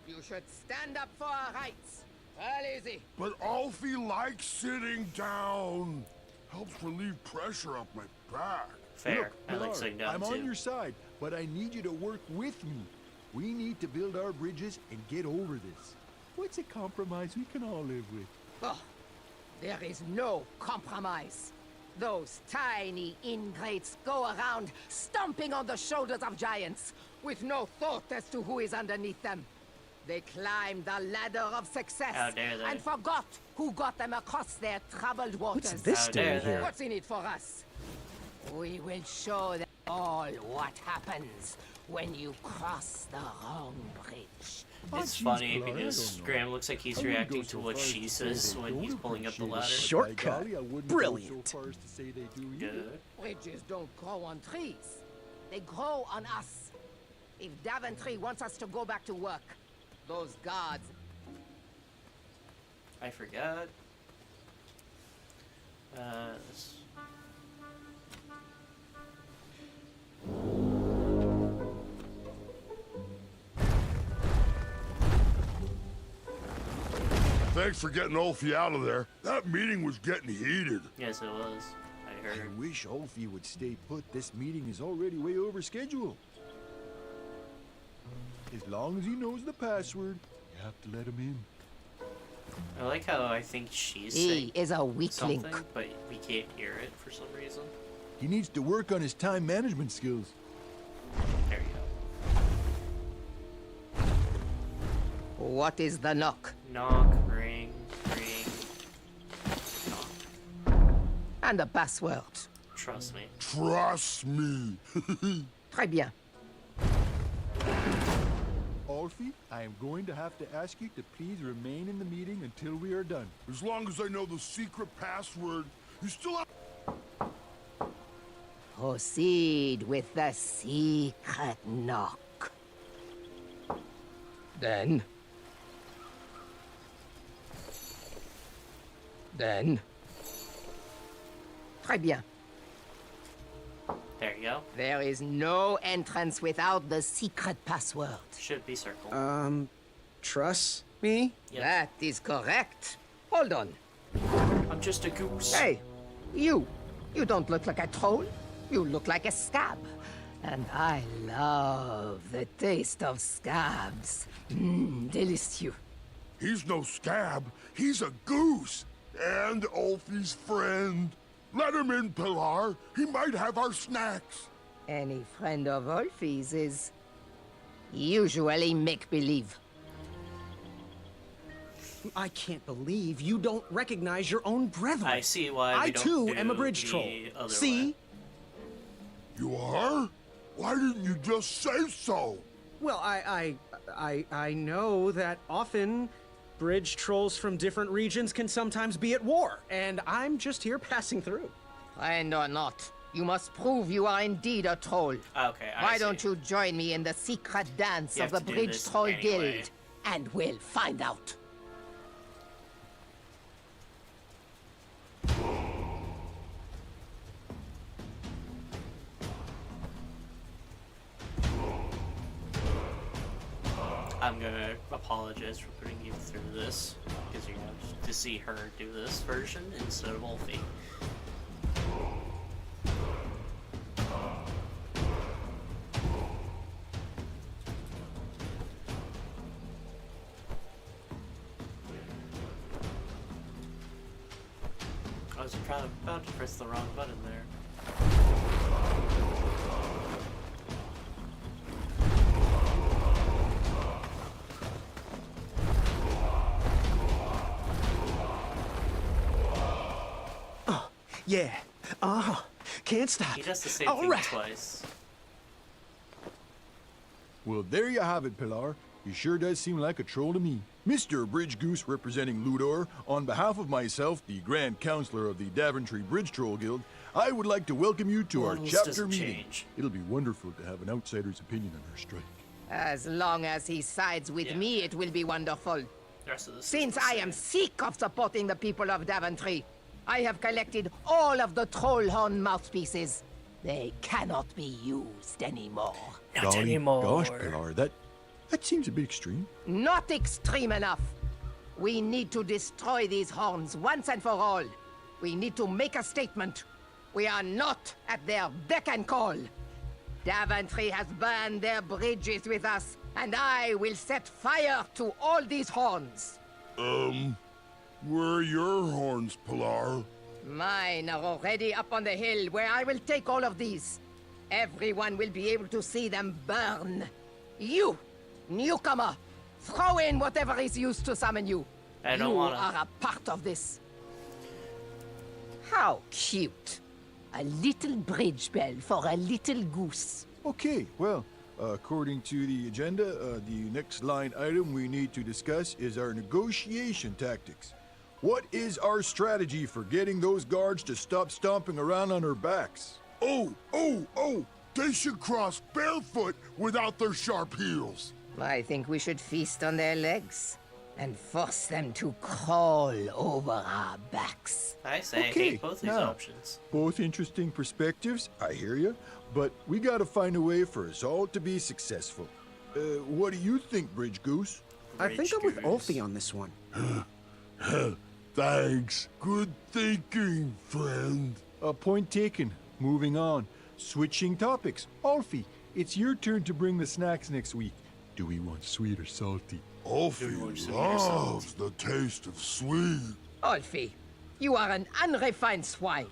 You should stand up for our rights. Well, easy. But Alfie likes sitting down. Helps relieve pressure off my back. Fair. I like Pilar, sitting down I'm too. on your side, but I need you to work with me. We need to build our bridges and get over this. What's a compromise we can all live with? Oh, there is no compromise. Those tiny ingrates go around stomping on the shoulders of giants with no thought as to who is underneath them. They climbed the ladder of success How dare they. and forgot who got them across their troubled waters. What's this How dare doing here? What's in it for us? We will show them all what happens when you cross the wrong bridge. It's funny because Graham looks like he's reacting to what she says when he's pulling up the ladder. Shortcut. Brilliant. Good. Bridges don't grow on trees. They grow on us. If Daventry wants us to go back to work, those guards... I forgot. Thanks for getting Ulfie out of there. That meeting was getting heated. Yes, it was. I heard. I wish Ulfie would stay put. This meeting is already way over schedule. As long as he knows the password, you have to let him in. I like how I think she's He saying is a weak something, link. but we can't hear it for some reason. He needs to work on his time management skills. There you go. What is the knock? Knock, ring, ring. And the password. Trust me. Trust me. Très bien. Ulfie, I am going to have to ask you to please remain in the meeting until we are done. As long as I know the secret password, you still have... Proceed with the secret knock. Then... Très bien. There you go. There is no entrance without the secret password. Should be circle. Trust me? Yep. That is correct. Hold on. I'm just a goose. Hey, you. You don't look like a troll. You look like a scab. And I love the taste of scabs. Delicious. He's no scab. He's a goose. And Ulfie's friend. Let him in, Pilar. He might have our snacks. Any friend of Ulfie's is usually make-believe. I can't believe you don't recognize your own brethren. I see why we I don't too do am a bridge the troll. other See? way. You are? Why didn't you just say so? Well, I know that often bridge trolls from different regions can sometimes be at war, and I'm just here passing through. Friend or not, you must prove you are indeed a troll. Okay, I Why see. don't you join me in the secret dance You of have the to do Bridge this Troll anyway. Guild? And we'll find out. I'm gonna apologize for putting you through this, because you're gonna have to see her do this version instead of Wolfie. I was about to press the wrong button there. Yeah. Can't stop. He does the same All thing right. twice. Well, there you have it, Pilar. He sure does seem like a troll to me. Mr. Bridge Goose representing Ludor, on behalf of myself, the Grand Counselor of the Daventry Bridge Troll Guild, I would like to welcome you to our Rules chapter doesn't meeting. change. It'll be wonderful to have an outsider's opinion on our strike. As long as he sides with me, it will be wonderful. The rest of this is Since the I same. am sick of supporting the people of Daventry, I have collected all of the troll horn mouthpieces. They cannot be used anymore. Not Golly anymore. Gosh, Pilar, that seems a bit extreme. Not extreme enough. We need to destroy these horns once and for all. We need to make a statement. We are not at their beck and call. Daventry has burned their bridges with us, and I will set fire to all these horns. Where are your horns, Pilar? Mine are already up on the hill where I will take all of these. Everyone will be able to see them burn. You, newcomer, throw in whatever is used to summon you. I don't you wanna. are a part of this. How cute. A little bridge bell for a little goose. Okay, well, according to the agenda, the next line item we need to discuss is our negotiation tactics. What is our strategy for getting those guards to stop stomping around on our backs? Oh! They should cross barefoot without their sharp heels. I think we should feast on their legs and force them to crawl over our backs. I say I hate both these options. Both interesting perspectives, I hear you, but we gotta find a way for us all to be successful. What do you think, Bridge Goose? I think I'm with Ulfie on this one. Thanks. Good thinking, friend. Point taken. Moving on. Switching topics. Alfie, it's your turn to bring the snacks next week. Do we want sweet or salty? Alfie loves the taste of sweet. Alfie, you are an unrefined swine.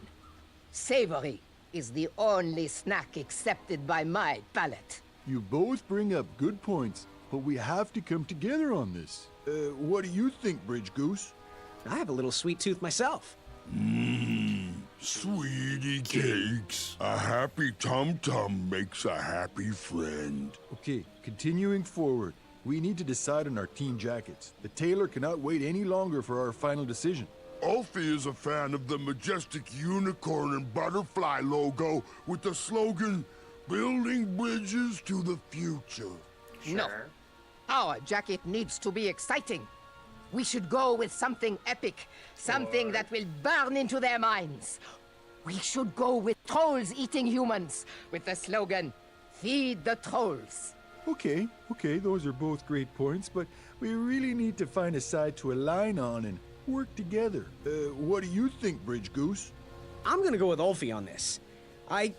Savory is the only snack accepted by my palate. You both bring up good points, but we have to come together on this. What do you think, Bridge Goose? I have a little sweet tooth myself. Sweetie cakes. A happy tum-tum makes a happy friend. Okay, continuing forward. We need to decide on our team jackets. The tailor cannot wait any longer for our final decision. Alfie is a fan of the majestic unicorn and butterfly logo with the slogan, "Building bridges to the future." No. Our jacket needs to be exciting. We should go with something epic, something that will burn into their minds. We should go with trolls eating humans, with the slogan, "Feed the trolls." Okay, those are both great points, but we really need to find a side to align on and work together. What do you think, Bridge Goose? I'm gonna go with Ulfie on this. I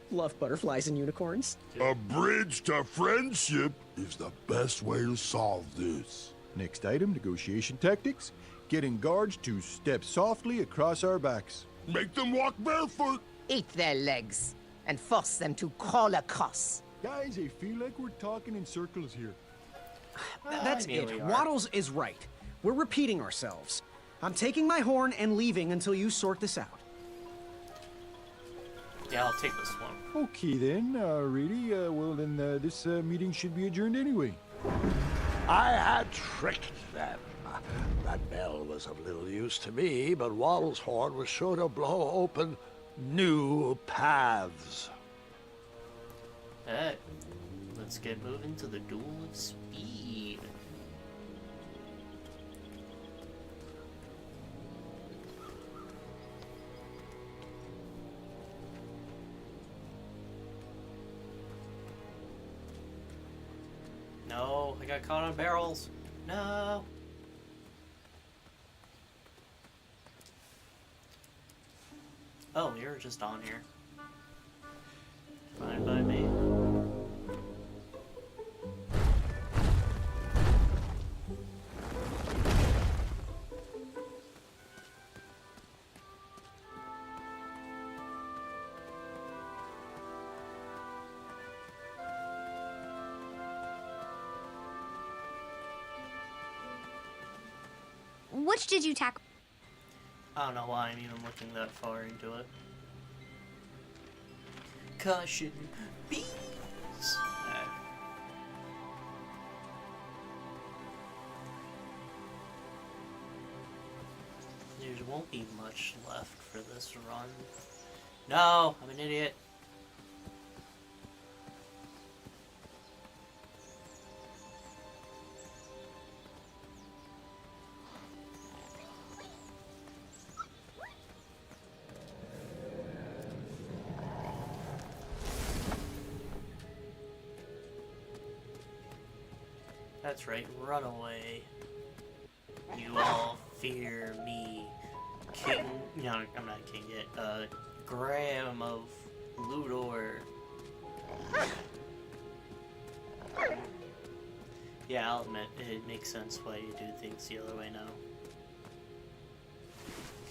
love butterflies and unicorns. A bridge to friendship is the best way to solve this. Next item, negotiation tactics. Getting guards to step softly across our backs. Make them walk barefoot. Eat their legs and force them to crawl across. Guys, I feel like we're talking in circles here. That's it. Waddles is right. We're repeating ourselves. I'm taking my horn and leaving until you sort this out. Yeah, I'll take this one. Okay then, really? Well then, this meeting should be adjourned anyway. I had tricked them. That bell was of little use to me, but Waddle's horn was sure to blow open new paths. Alright, let's get moving to the Duel of Speed. No, I got caught on barrels. No. Oh, you're just on here. Fine by me. Which did you tackle? I don't know why I'm even looking that far into it. Caution, bees! There won't be much left for this run. No, I'm an idiot. That's right, run away. You all fear me, King No, I'm not king yet. Graham of Ludor. Yeah, I'll admit, it makes sense why you do things the other way now.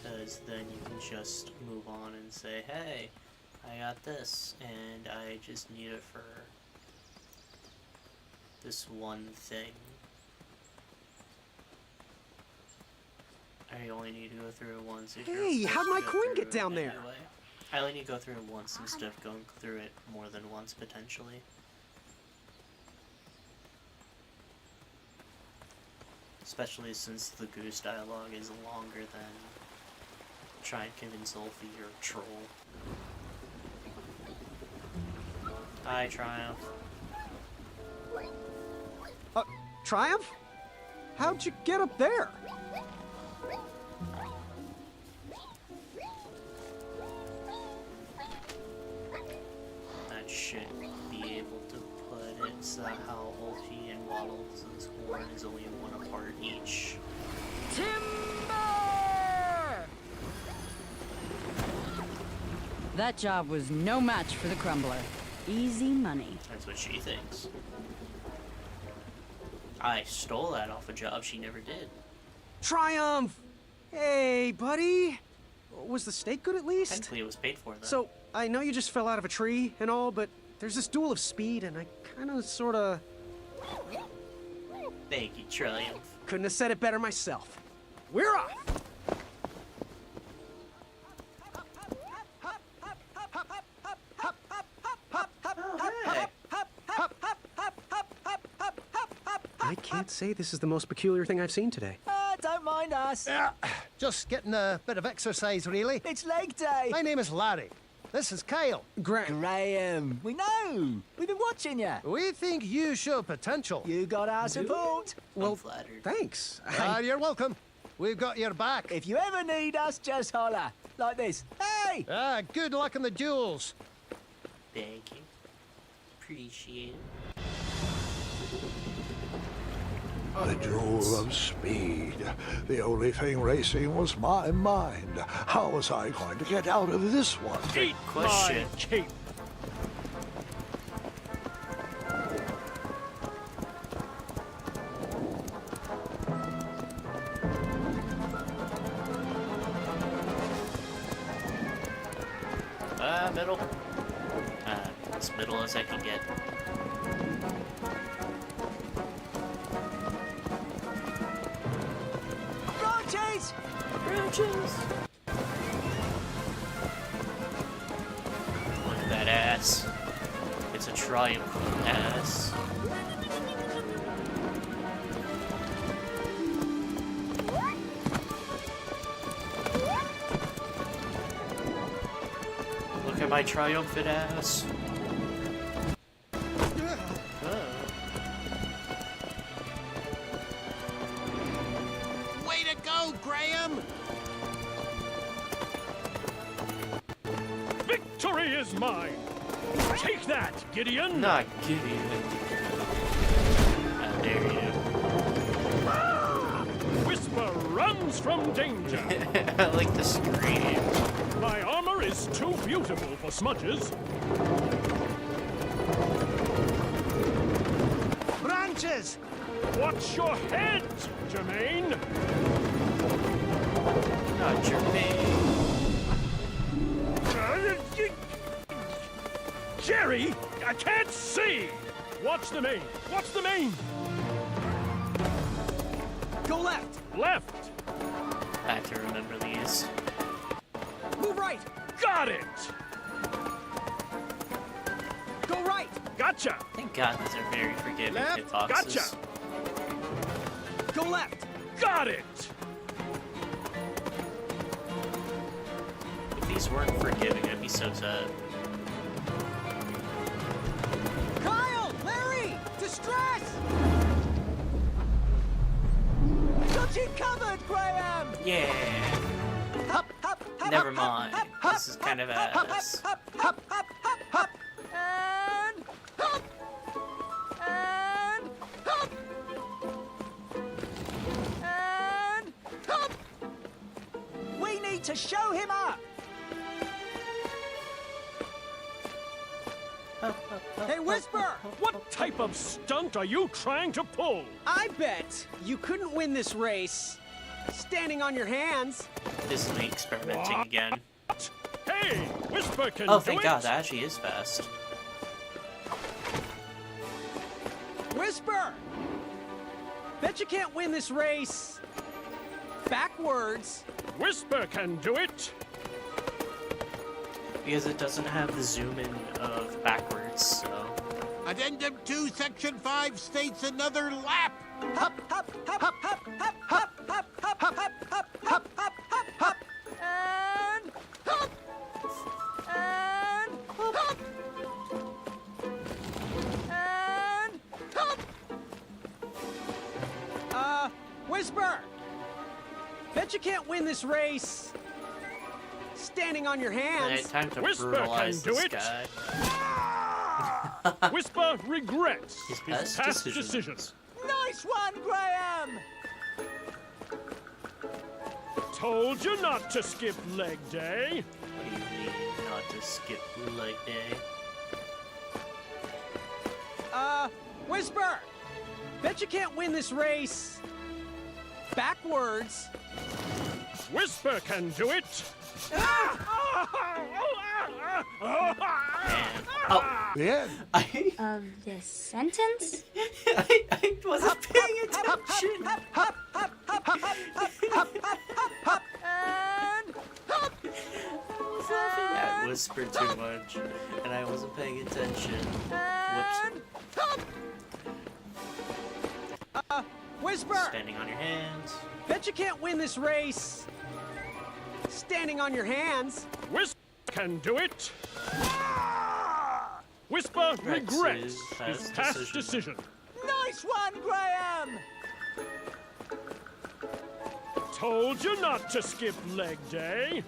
Because then you can just move on and say, hey, I got this, and I just need it for this one thing. I only need to go through it once. If Hey, you're how'd forced my to go coin through get it down there? anyway. I only need to go through it once instead of going through it more than once, potentially. Especially since the goose dialogue is longer than try and convince Ulfie you're a troll. Hi, Triumph. Triumph? How'd you get up there? That should be able to put it so how Ulfie and Waddles' horn is only one apart each. That job was no match for the Crumbler. Easy money. That's what she thinks. I stole that off a job she never did. Triumph! Hey, buddy! Was the steak good at least? Technically, it was paid for, though. So, I know you just fell out of a tree and all, but there's this duel of speed, and I kinda sorta... Thank you, Triumph. Couldn't have said it better myself. We're off! I can't say this is the most peculiar thing I've seen today. Don't mind us. Yeah, just getting a bit of exercise, really. It's leg day. My name is Larry. This is Kyle. Graham. We know. We've been watching you. We think you show potential. You got our support. Well, flattered. Thanks. You're welcome. We've got your back. If you ever need us, just holler. Like this. Hey! Good luck in the duels. Thank you. Appreciate it. The duel of speed. The only thing racing was my mind. How was I going to get out of this one? Eat question. my cape. Middle. As middle as I can get. Branches! Branches! Look at that ass. It's a Triumph ass. Look at my triumphant ass. Way to go, Graham! Victory is mine. Take that, Gideon. Not Gideon. How dare you. Whisper runs from danger. I like the scream. My armor is too beautiful for smudges. Branches! Watch your head, Jermaine. Not Jermaine. Jerry, I can't see. Watch the main. Watch the main. Go left! Left. I have to remember these. Move right! Got it. Go right! Gotcha. Thank God these are very forgiving Left. hitboxes. Gotcha. Go left! Got it. If these weren't forgiving, I'd be so sad. Kyle! Larry! Distress! Got you covered, Graham! Yeah. Hop, hop, hop, Never hop, mind. hop, hop, This is kind of hop, hop, ass. hop, hop, hop, hop, hop, and hop! And hop! And hop! We need to show him up! Hey, Whisper! What type of stunt are you trying to pull? I bet you couldn't win this race standing on your hands. This is me experimenting again. Hey, Whisper can Oh, do thank it. God, that actually is fast. Whisper! Bet you can't win this race backwards. Whisper can do it. Because it doesn't have the zoom in of backwards, so. Addendum 2, Section 5 states another lap. Hop, hop, hop, hop, hop, hop, hop, hop, hop, hop, hop, hop, hop, hop, hop, and hop, and hop, and hop. Whisper! Bet you can't win this race standing on your hands. Alright, time to Whisper brutalize can do this it. guy. Whisper regrets His his past decisions. Nice one, Graham! Told you not to skip leg day. What do you mean not to skip leg day? Whisper! Bet you can't win this race backwards. Whisper can do it. Yeah. Of this sentence? I wasn't paying attention. I was laughing at Whisper too much, and I wasn't paying attention. Whoops. Whisper! Standing on your hands. Bet you can't win this race standing on your hands. Whisper can do it. Whisper regrets his past decision. Nice one, Graham! Told you not to skip leg day.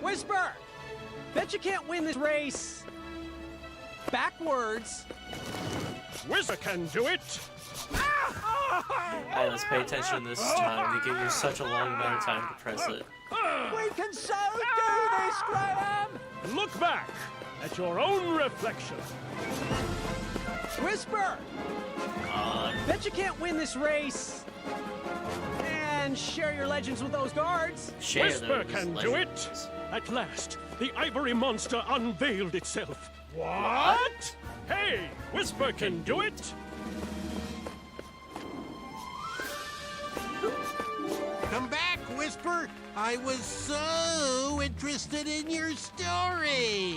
Whisper! Bet you can't win this race backwards. Whisper can do it. Alright, let's pay attention this time. They give you such a long amount of time to press it. We can so do this, Graham! Look back at your own reflection. Whisper! Bet you can't win this race and share your legends with those guards. Whisper can do it. At last, the ivory monster unveiled itself. What? Hey, Whisper can do it. Come back, Whisper. I was so interested in your story.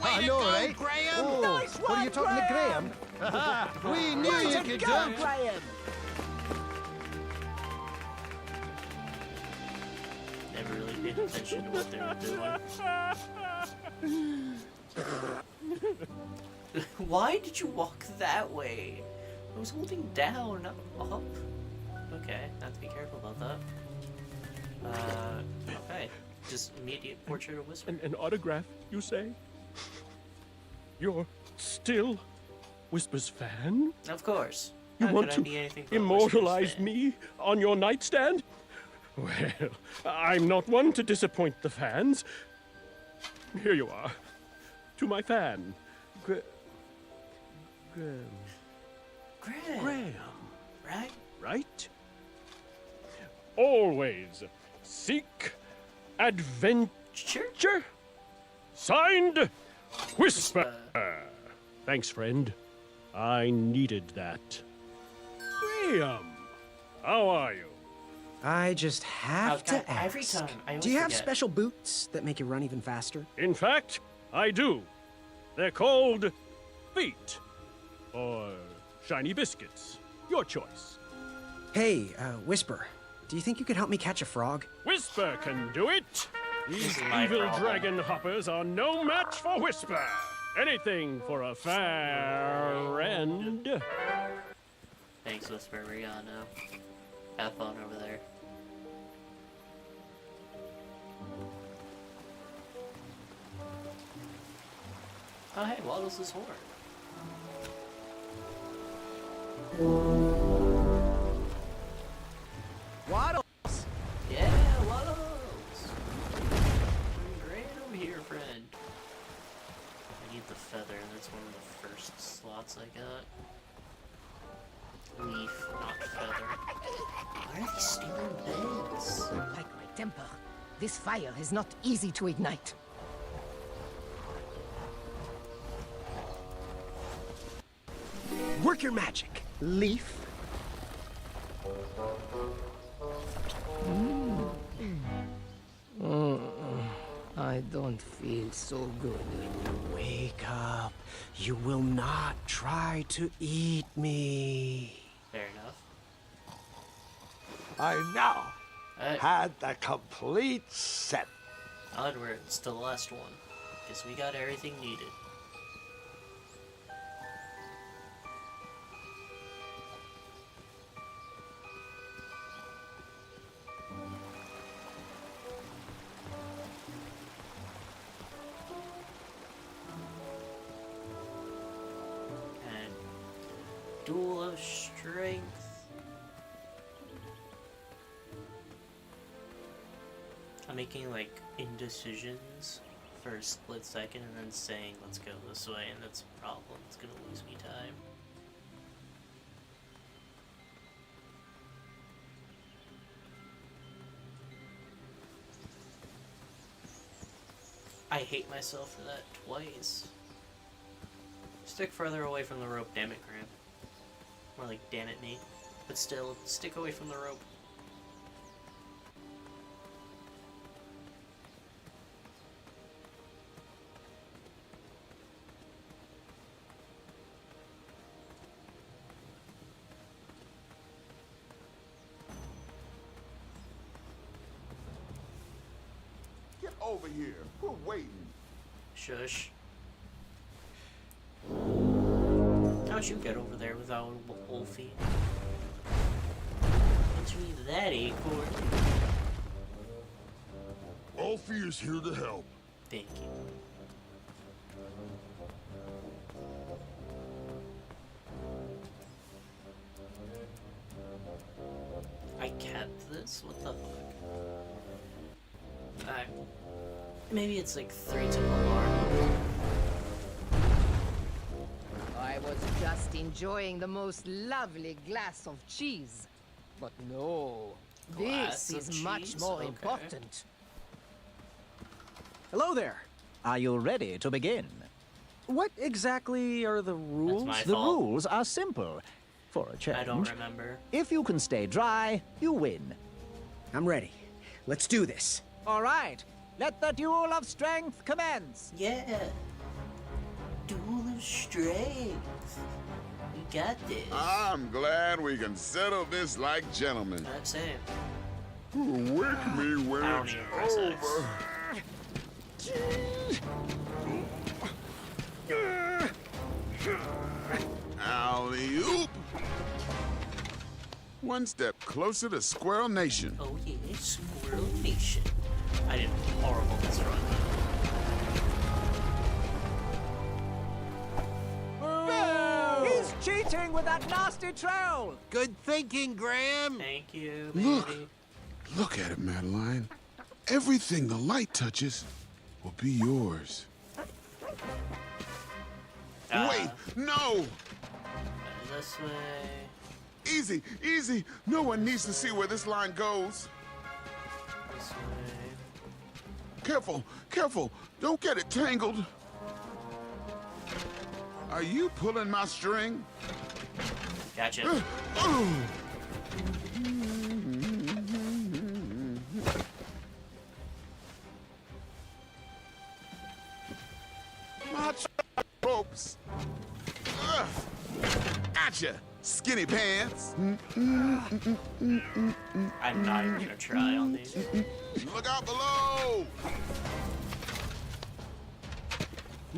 Way I to know, go, right? Graham. Oh, Nice what are one, you talking to Graham? We knew Way you to could go, do it. Graham! Never really paid attention to what they were doing. Why did you walk that way? I was holding down, not up. Okay, have to be careful about that. Okay. Just immediate portrait of Whisper. An autograph, you say? You're still Whisper's fan? Of course. You How want could I to be anything but immortalize Whisper's fan? me on your nightstand? Well, I'm not one to disappoint the fans. Here you are. To my fan. Graham. Graham. Right? Right? Always seek adventure. Signed, Whisper. Thanks, friend. I needed that. Graham, how are you? I just have God, to ask. every time, I always do you have forget. special boots that make you run even faster? In fact, I do. They're called feet. Or shiny biscuits. Your choice. Hey, Whisper, do you think you could help me catch a frog? Whisper can do it. These is my evil problem. dragon hoppers are no match for Whisper. Anything for a friend. Thanks, Whisper. We're gone now. Have fun over there. Oh, hey, Waddles' horn. Waddles! Yeah, Waddles! Right over here, friend. I need the feather, and that's one of the first slots I got. Leaf, not feather. Why are these stealing beds? Like my temper, this fire is not easy to ignite. Work your magic, Leaf. I don't feel so good. Wake up. You will not try to eat me. Fair enough. I now had the complete set. Onward, it's the last one. Because we got everything needed. And Duel of Strength. I'm making like indecisions for a split second and then saying let's go this way, and that's a problem. It's gonna lose me time. I hate myself for that twice. Stick further away from the rope, damn it, Graham. More like damn it, Nate. But still, stick away from the rope. Get over here. We're waiting. Shush. How'd you get over there without Wolfie? What's me that acorn? Alfie is here to help. Thank you. I kept this? What the fuck? Maybe it's like 3 to alarm. I was just enjoying the most lovely glass of cheese. But no, Glass this of is much cheese? more Okay. important. Hello there. Are you ready to begin? What exactly are the rules? my The fault. rules are simple. For a change, I don't remember. if you can stay dry, you win. I'm ready. Let's do this. All right, let the duel of strength commence. Yeah. Duel of Strength. We got this. I'm glad we can settle this like gentlemen. That's it. Wake me when I don't it's need to press X. over. Alley-oop. One step closer to Squirrel Nation. Oh yeah, Squirrel Nation. I did horrible this run. He's cheating with that nasty troll. Good thinking, Graham. Thank you, Look. baby. Look at it, Madeline. Everything the light touches will be yours. Wait, no! This way. Easy, easy. No one needs to see where this line goes. This way. Careful, careful. Don't get it tangled. Are you pulling my string? Gotcha. My ropes. Gotcha, skinny pants. I'm not even gonna try on these. Look out below!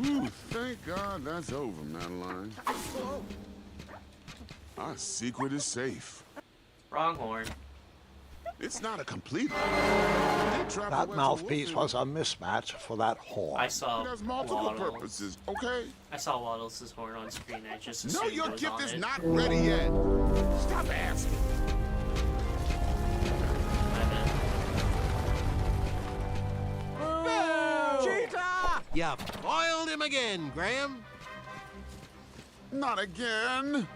Ooh, thank God that's over, Madeline. Our secret is safe. Wrong horn. It's not a complete. That mouthpiece was a mismatch for that horn. I saw It has multiple Waddles. purposes, okay? I saw Waddles' horn on screen. I just No, assumed your it was gift on is it. not ready yet. Stop asking. Cheetah! You foiled him again, Graham. Not again.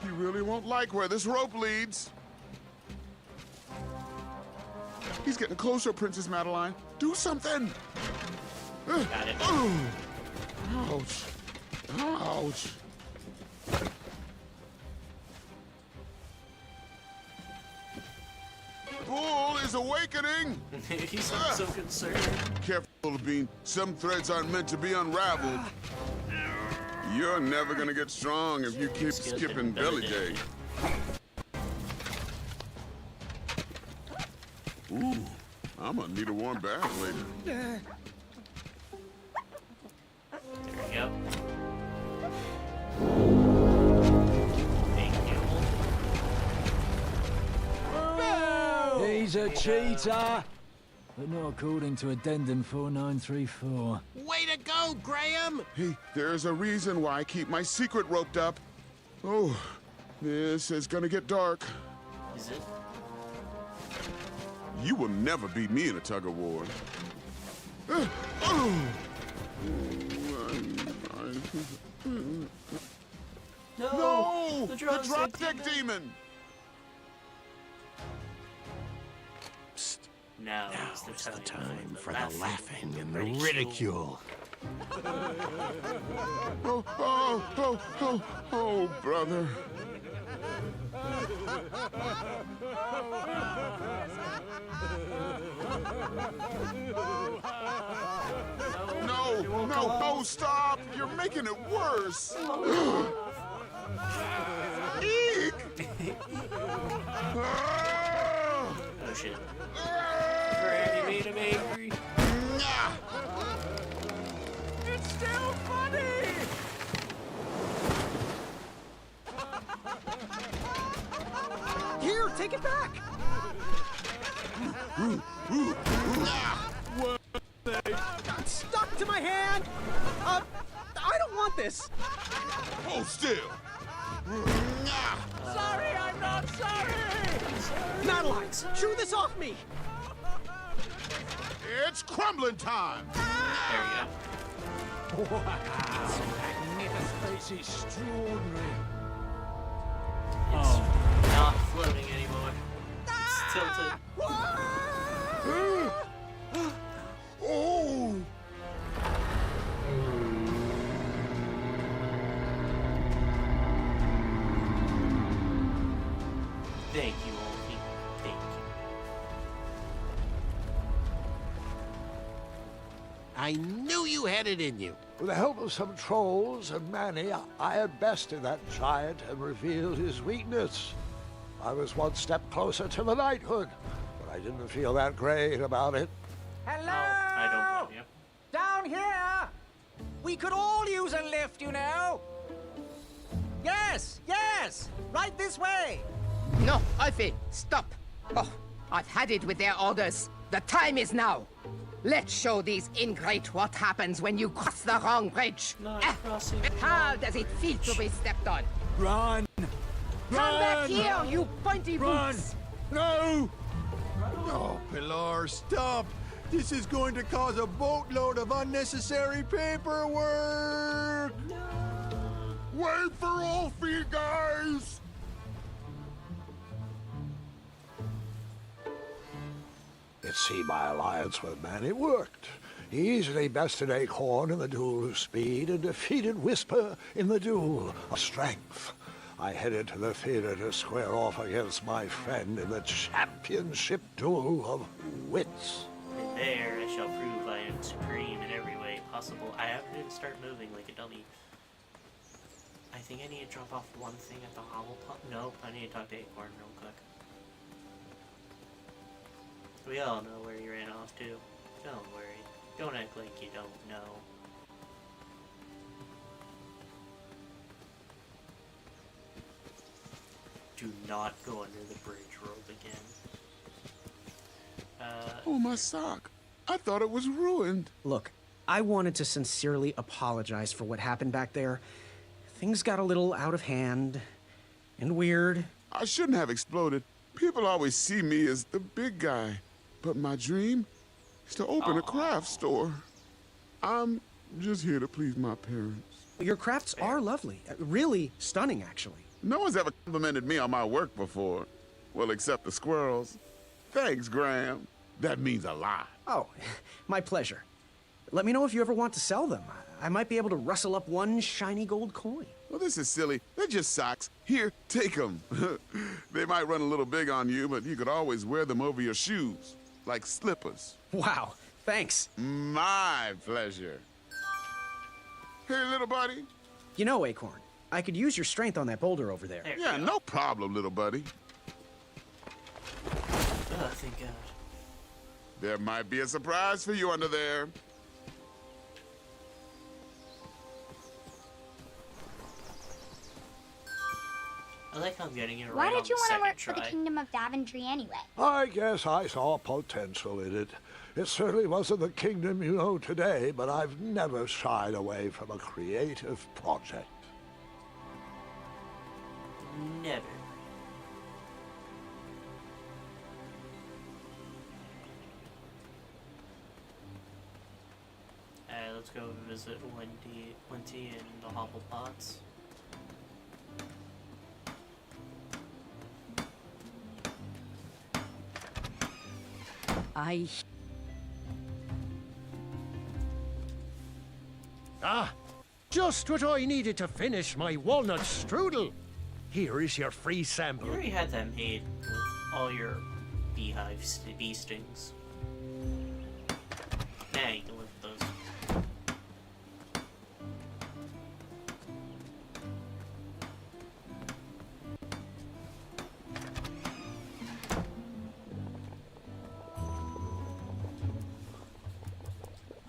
You really won't like where this rope leads. He's getting closer, Princess Madeline. Do something. Got it. Ouch. Ouch. Bull is awakening. He sounds so concerned. Careful, Little Bean. Some threads aren't meant to be unraveled. You're never gonna get strong if you keep skipping belly day. Ooh, I'm gonna need a warm bath later. There we go. Thank you. He's a cheater, but not according to Addendum 4934. Way to go, Graham! Hey, there's a reason why I keep my secret roped up. Oh, this is gonna get dark. Is it? You will never beat me in a tug of war. No! The The drumstick dropstick demon! Now is the time for the laughing and the Ridicule. Oh, brother. No, stop! You're making it worse! Eek! Oh shit. Granny made him angry. It's still funny! Here, take it back! Got stuck to my hand! I don't want this! Hold still! Sorry, I'm not sorry! Madeline, chew this off me! It's crumbling time! There we go. Magnificent, extraordinary. It's not floating anymore. It's tilted. Oh! Thank you, Wolfie. Thank you. I knew you had it in you. With the help of some trolls and Manny, I had bested that giant and revealed his weakness. I was one step closer to the knighthood, but I didn't feel that great about it. Hello! I don't blame you. Down here! We could all use a lift, you know! Yes, yes! Right this way! No, Alfie, stop. Oh, I've had it with their orders. The time is now. Let's show these ingrate what happens when you cross the wrong bridge. How does it feel to be stepped on? Run! Come back here, you pointy Run! boots! No! Oh, Pilar, stop! This is going to cause a boatload of unnecessary paperwork! Wait for Wolfie, guys! It seemed my alliance with Manny worked. He easily bested Acorn in the duel of speed and defeated Whisper in the duel of strength. I headed to the theater to square off against my friend in the championship duel of wits. And there I shall prove I am supreme in every way possible. I haven't even started moving like a dummy. I think I need to drop off one thing at the Hobble Pump. Nope, I need to talk to Acorn real quick. We all know where you ran off to. Don't worry. Don't act like you don't know. Do not go under the bridge rope again. Oh, my sock. I thought it was ruined. Look, I wanted to sincerely apologize for what happened back there. Things got a little out of hand and weird. I shouldn't have exploded. People always see me as the big guy. But my dream is to open a craft store. I'm just here to please my parents. Your crafts are lovely. Really stunning, actually. No one's ever complimented me on my work before. Well, except the squirrels. Thanks, Graham. That means a lot. Oh, my pleasure. Let me know if you ever want to sell them. I might be able to rustle up one shiny gold coin. Well, this is silly. They're just socks. Here, take them. They might run a little big on you, but you could always wear them over your shoes, like slippers. Wow, thanks. My pleasure. Hey, little buddy. You know, Acorn, I could use your strength on that boulder over there. Yeah, no problem, little buddy. Oh, thank God. There might be a surprise for you under there. I like how I'm getting it right Why on did you the want to second work for try. the Kingdom of Daventry anyway? I guess I saw potential in it. It certainly wasn't the kingdom you know today, but I've never shied away from a creative project. Never. Let's go visit Wendy and the Hobble Pots. Ah, just what I needed to finish my walnut strudel. Here is your free sample. You already had that made with all your bee stings. Nah, you can live with those.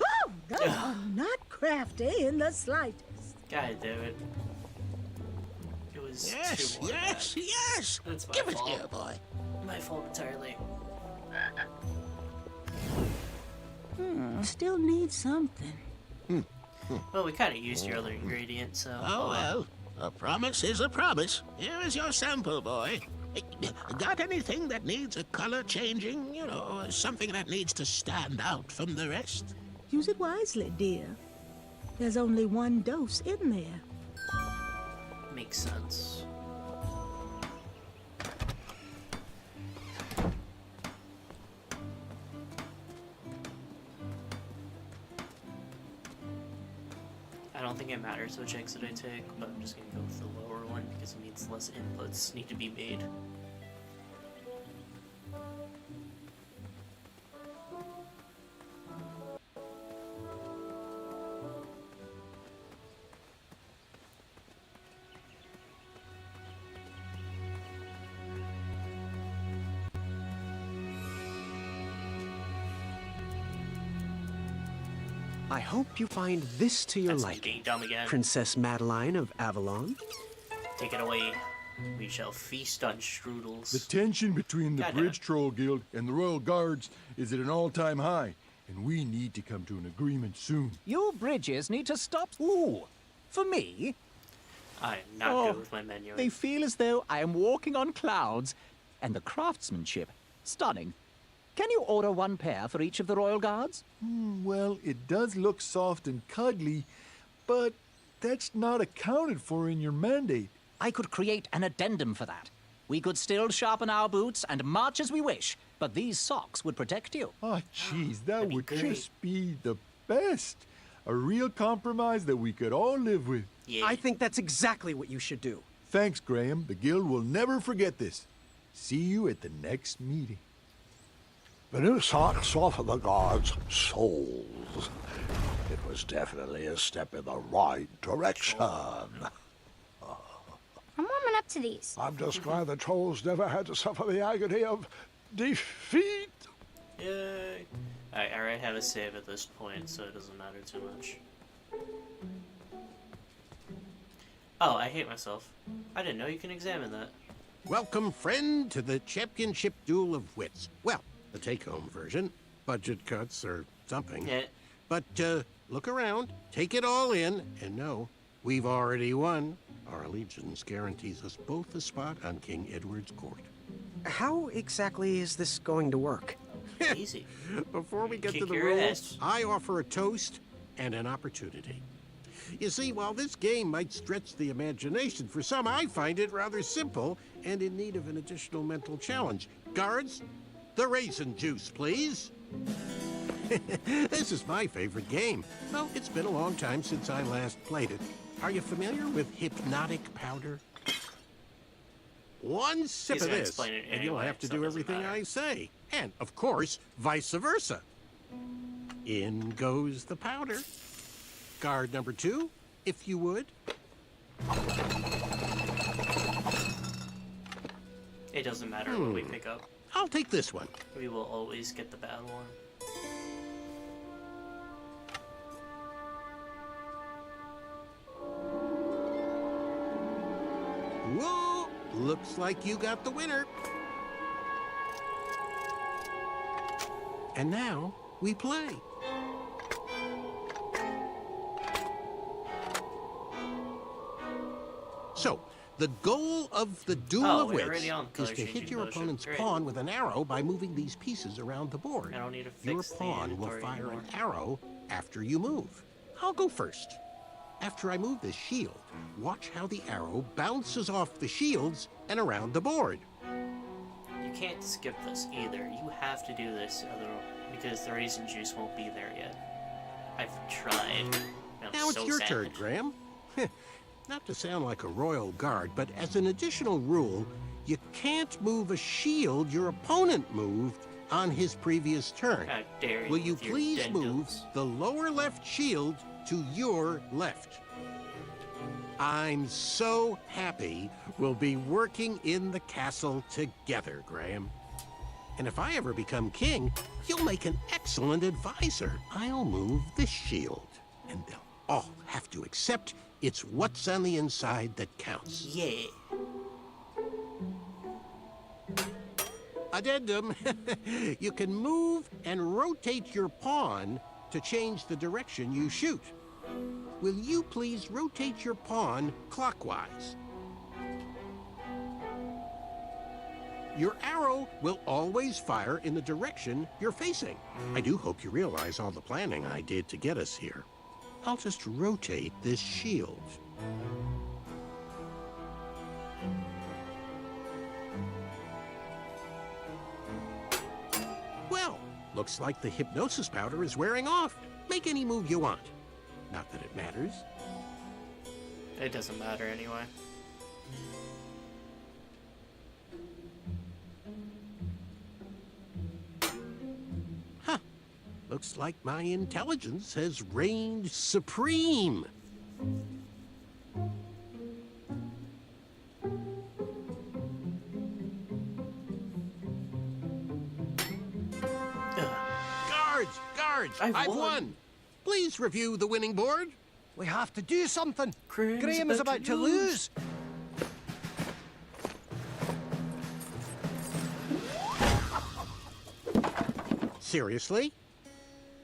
Oh, those are not crafty in the slightest. God damn it. It was Yes, two more yes, bad. yes. That's my Give it fault. here, boy. My fault entirely. Still need something. Well, we kind of used your other ingredient, so... Oh, well. A promise is a promise. Here is your sample, boy. Got anything that needs a color changing? You know, something that needs to stand out from the rest? Use it wisely, dear. There's only one dose in there. Makes sense. I don't think it matters which exit I take, but I'm just gonna go with the lower one because it means less inputs need to be made. I hope you find this to your That's me liking, being dumb again. Princess Madeline of Avalon. Take it away. We shall feast on strudels. The tension between the God damn it. Bridge Troll Guild and the Royal Guards is at an all-time high, and we need to come to an agreement soon. Your bridges need to stop. Ooh, for me? I'm not good with my menu. They feel as though I am walking on clouds. And the craftsmanship, stunning. Can you order one pair for each of the Royal Guards? Well, it does look soft and cuddly, but that's not accounted for in your mandate. I could create an addendum for that. We could still sharpen our boots and march as we wish, but these socks would protect you. Oh, jeez, that would great. just be the best. A real compromise that we could all live with. Yeah. I think that's exactly what you should do. Thanks, Graham. The Guild will never forget this. See you at the next meeting. The new socks softened the guards' souls. It was definitely a step in the right direction. I'm warming up to these. I'm just glad the trolls never had to suffer the agony of defeat. Yay. I already have a save at this point, so it doesn't matter too much. Oh, I hate myself. I didn't know you can examine that. Welcome, friend, to the championship duel of wits. Well, the take-home version. Budget cuts or something. Yeah. But look around, take it all in, and know we've already won. Our allegiance guarantees us both a spot on King Edward's court. How exactly is this going to work? Easy. Before we get Kick to the your rules, ass. I offer a toast and an opportunity. You see, while this game might stretch the imagination for some, I find it rather simple and in need of an additional mental challenge. Guards, the raisin juice, please. This is my favorite game. Well, it's been a long time since I last played it. Are you familiar with hypnotic powder? One sip He's of gonna this, explain it and you'll anyway, have to so it do doesn't everything matter. I say. And, of course, vice versa. In goes the powder. Guard number 2, if you would. It doesn't matter what we pick up. I'll take this one. We will always get the bad one. Whoa! Looks like you got the winner. And now we play. So, the goal of the Duel Oh, of we're Wits already on is color to hit changing your motion. opponent's Great. pawn with an arrow by moving these pieces around the board. I don't need to Your fix the pawn will inventory fire anymore. an arrow after you move. I'll go first. After I move this shield, watch how the arrow bounces off the shields and around the board. You can't skip this either. You have to do this because the raisin juice won't be there yet. I've tried. I'm Now it's so your sad. turn, Graham. Not to sound like a royal guard, but as an additional rule, you can't move a shield your opponent moved on his previous turn. How dare Will you with your please dead move goats. the lower left shield to your left? I'm so happy we'll be working in the castle together, Graham. And if I ever become king, you'll make an excellent advisor. I'll move this shield, and they'll all have to accept it's what's on the inside that counts. Yeah. Addendum. You can move and rotate your pawn to change the direction you shoot. Will you please rotate your pawn clockwise? Your arrow will always fire in the direction you're facing. I do hope you realize all the planning I did to get us here. I'll just rotate this shield. Well, looks like the hypnosis powder is wearing off. Make any move you want. Not that it matters. It doesn't matter anyway. Huh. Looks like my intelligence has reigned supreme. Guards! Guards! I've won! Please review the winning board. We have to do something. Graham's Graham is about to lose. Seriously?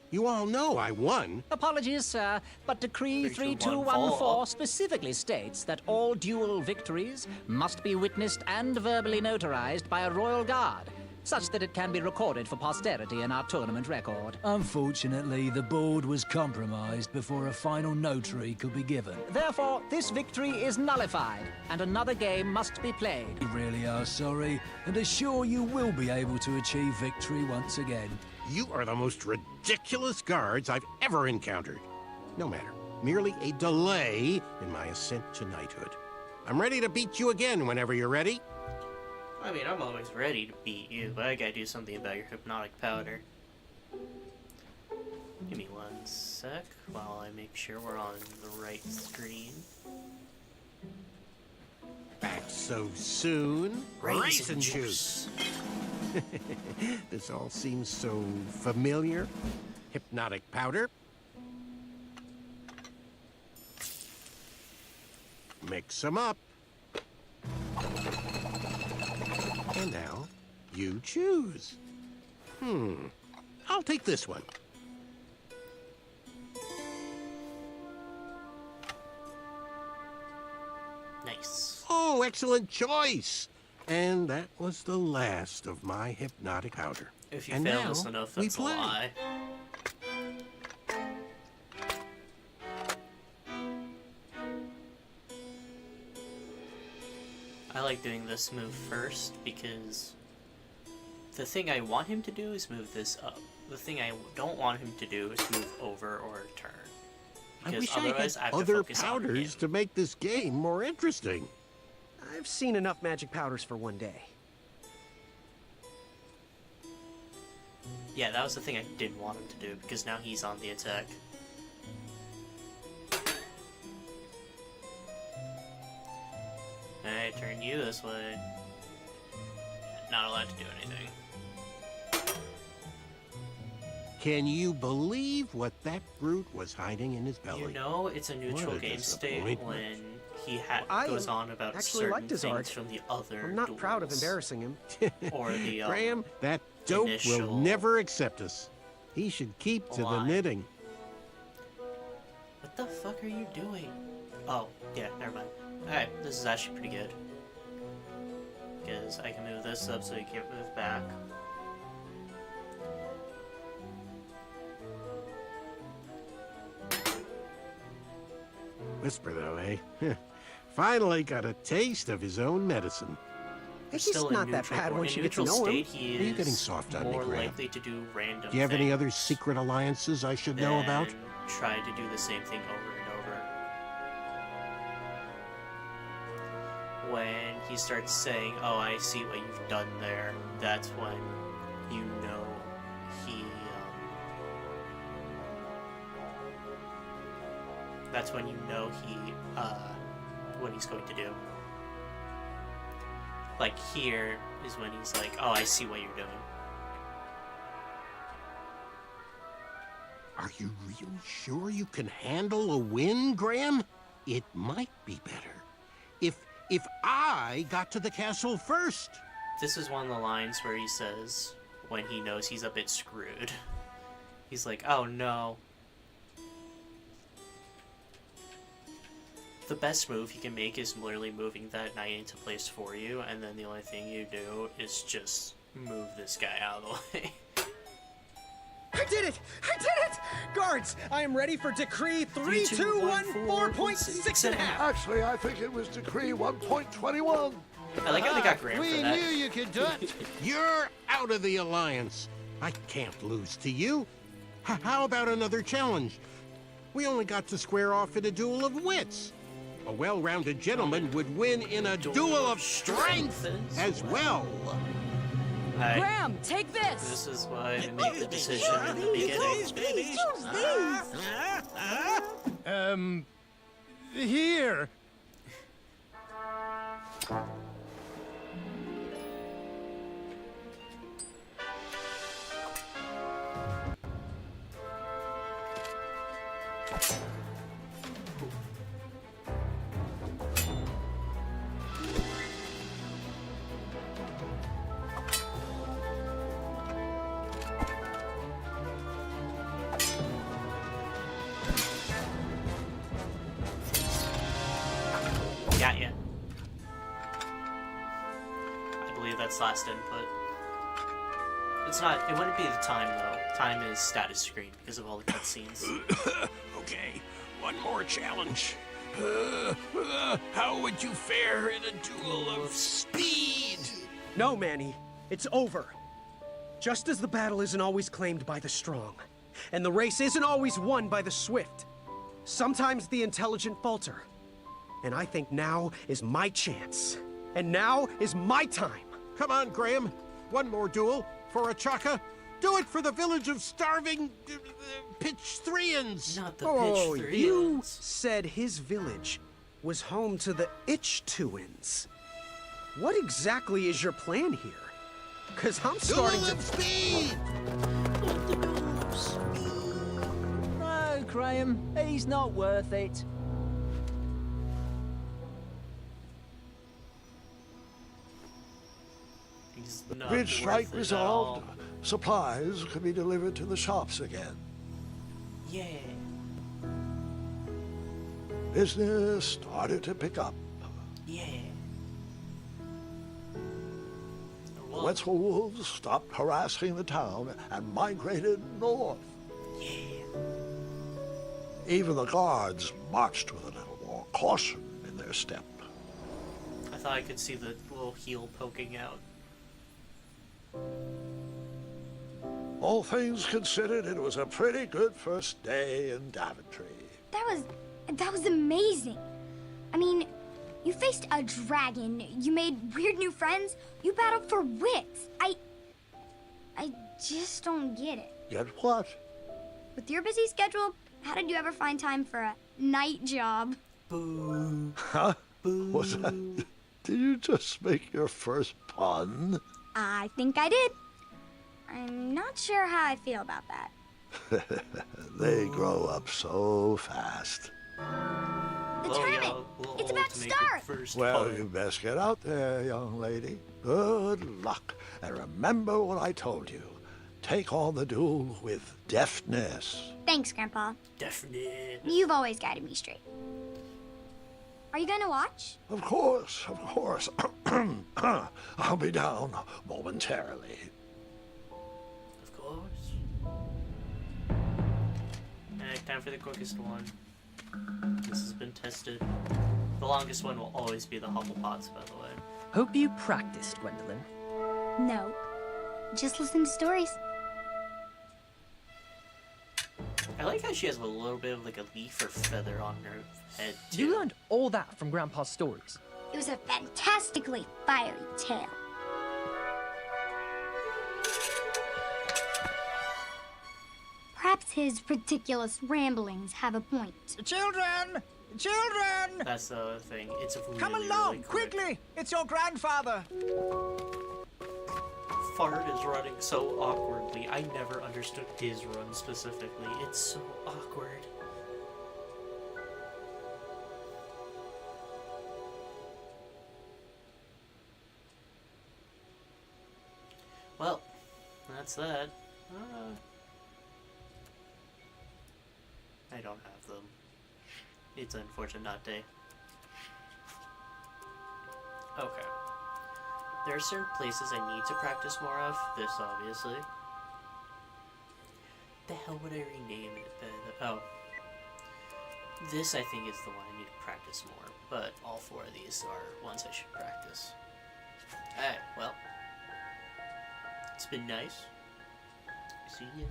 You all know I won. Apologies, sir, but Decree 3214 3214 specifically states that all duel victories must be witnessed and verbally notarized by a royal guard, such that it can be recorded for posterity in our tournament record. Unfortunately, the board was compromised before a final notary could be given. Therefore, this victory is nullified, and another game must be played. We really are sorry, and assure you will be able to achieve victory once again. You are the most ridiculous guards I've ever encountered. No matter, merely a delay in my ascent to knighthood. I'm ready to beat you again whenever you're ready. I mean, I'm always ready to beat you, but I gotta do something about your hypnotic powder. Give me 1 sec while I make sure we're on the right screen. Back so soon. Raisin juice. This all seems so familiar. Hypnotic powder. Mix them up. And now, you choose. I'll take this one. Nice. Oh, excellent choice! And that was the last of my hypnotic powder. If you and fail now, this enough, we that's a play. lie. I like doing this move first because the thing I want him to do is move this up. The thing I don't want him to do is move over or turn. I Because wish I had otherwise I have to other focus on him. powders to make this game more interesting. I've seen enough magic powders for one day. Yeah, that was the thing I didn't want him to do because now he's on the attack. I turn you this way. Not allowed to do anything. Can you believe what that brute was hiding in his belly? You know, it's a neutral What a game state disappointment. when he I goes on about actually certain liked his things art. from the other I'm not proud of duels. embarrassing him. Or the Graham, that dope will initial- never accept us. He should keep to the Why? knitting. What the fuck are you doing? Oh, yeah, never mind. Alright, this is actually pretty good. Because I can move this up so he can't move back. Whisper, though, eh? Finally got a taste of his own medicine. He's Still in not that neutral- bad in once you get to neutral know him. state, he Are you is getting soft on me, more Graham? likely to do random Do you have any other things secret alliances I should know about? than try to do the same thing over and over. When he starts saying, "Oh, I see what you've done there," that's when you know he. That's when you know he. What he's going to do. Like here is when he's like, "Oh, I see what you're doing." Are you really sure you can handle a win, Graham? It might be better if I got to the castle first. This is one of the lines where he says, when he knows he's a bit screwed, he's like, "Oh no." The best move you can make is literally moving that knight into place for you, and then the only thing you do is just move this guy out of the way. I did it! I did it! Guards, I am ready for Decree 3214.6 Actually, I think it was Decree 1.21. I like how they got Graham We for that. knew you could do it. You're out of the alliance. I can't lose to you. How about another challenge? We only got to square off in a duel of wits. A well-rounded gentleman would win in a duel of strength as well. Graham, take this! This is why I make the decision in the beginning. Here. Got ya. I believe that's last input. It's not, it wouldn't be the time though. Time is status screen because of all the cutscenes. Okay, one more challenge. How would you fare in a duel of speed? No, Manny, it's over. Just as the battle isn't always claimed by the strong, and the race isn't always won by the swift, sometimes the intelligent falter. And I think now is my chance. And now is my time. Come on, Graham. One more duel for a chaka. Do it for the village of starving Pitchthreans. Not Oh, you said his village was home to the Itch-Tuins. What exactly is your plan here? Because I'm starting Duel to... of speed! No, Graham, he's not worth it. He's The not bridge strike worth it at resolved. all. Supplies could be delivered to the shops again. Yeah. Business started to pick up. Yeah. The Wetzel wolves stopped harassing the town and migrated north. Yeah. Even the guards marched with a little more caution in their step. I thought I could see the little heel poking out. All things considered, it was a pretty good first day in Daventry. That was amazing. I mean, you faced a dragon, you made weird new friends, you battled for wits. I just don't get it. Get what? With your busy schedule, how did you ever find time for a night job? Boo. Huh? Boo. Was that? Did you just make your first pun? I think I did. I'm not sure how I feel about that. They grow up so fast. The tournament! It's about to start! Well, you best get out there, young lady. Good luck. And remember what I told you. Take on the duel with deftness. Thanks, Grandpa. Definitely. You've always guided me straight. Are you gonna watch? Of course, of course. I'll be down momentarily. Of course. Alright, time for the quickest one. This has been tested. The longest one will always be the Hufflepuffs, by the way. Hope you practiced, Gwendolyn. No. Just listen to stories. I like how she has a little bit of like a leaf or feather on her head, too. You learned all that from Grandpa's stories. It was a fantastically fiery tale. Perhaps his ridiculous ramblings have a point. Children! Children! That's the other thing. It's a really, Come along, really quick. quickly! It's your grandfather! Fart is running so awkwardly. I never understood his run specifically. It's so awkward. Well, that's that. I don't have them. It's unfortunate not day. Okay. There are certain places I need to practice more of. This, obviously. The hell would I rename it? Oh. This, I think, is the one I need to practice more. But all four of these are ones I should practice. Alright, well. It's been nice. See ya.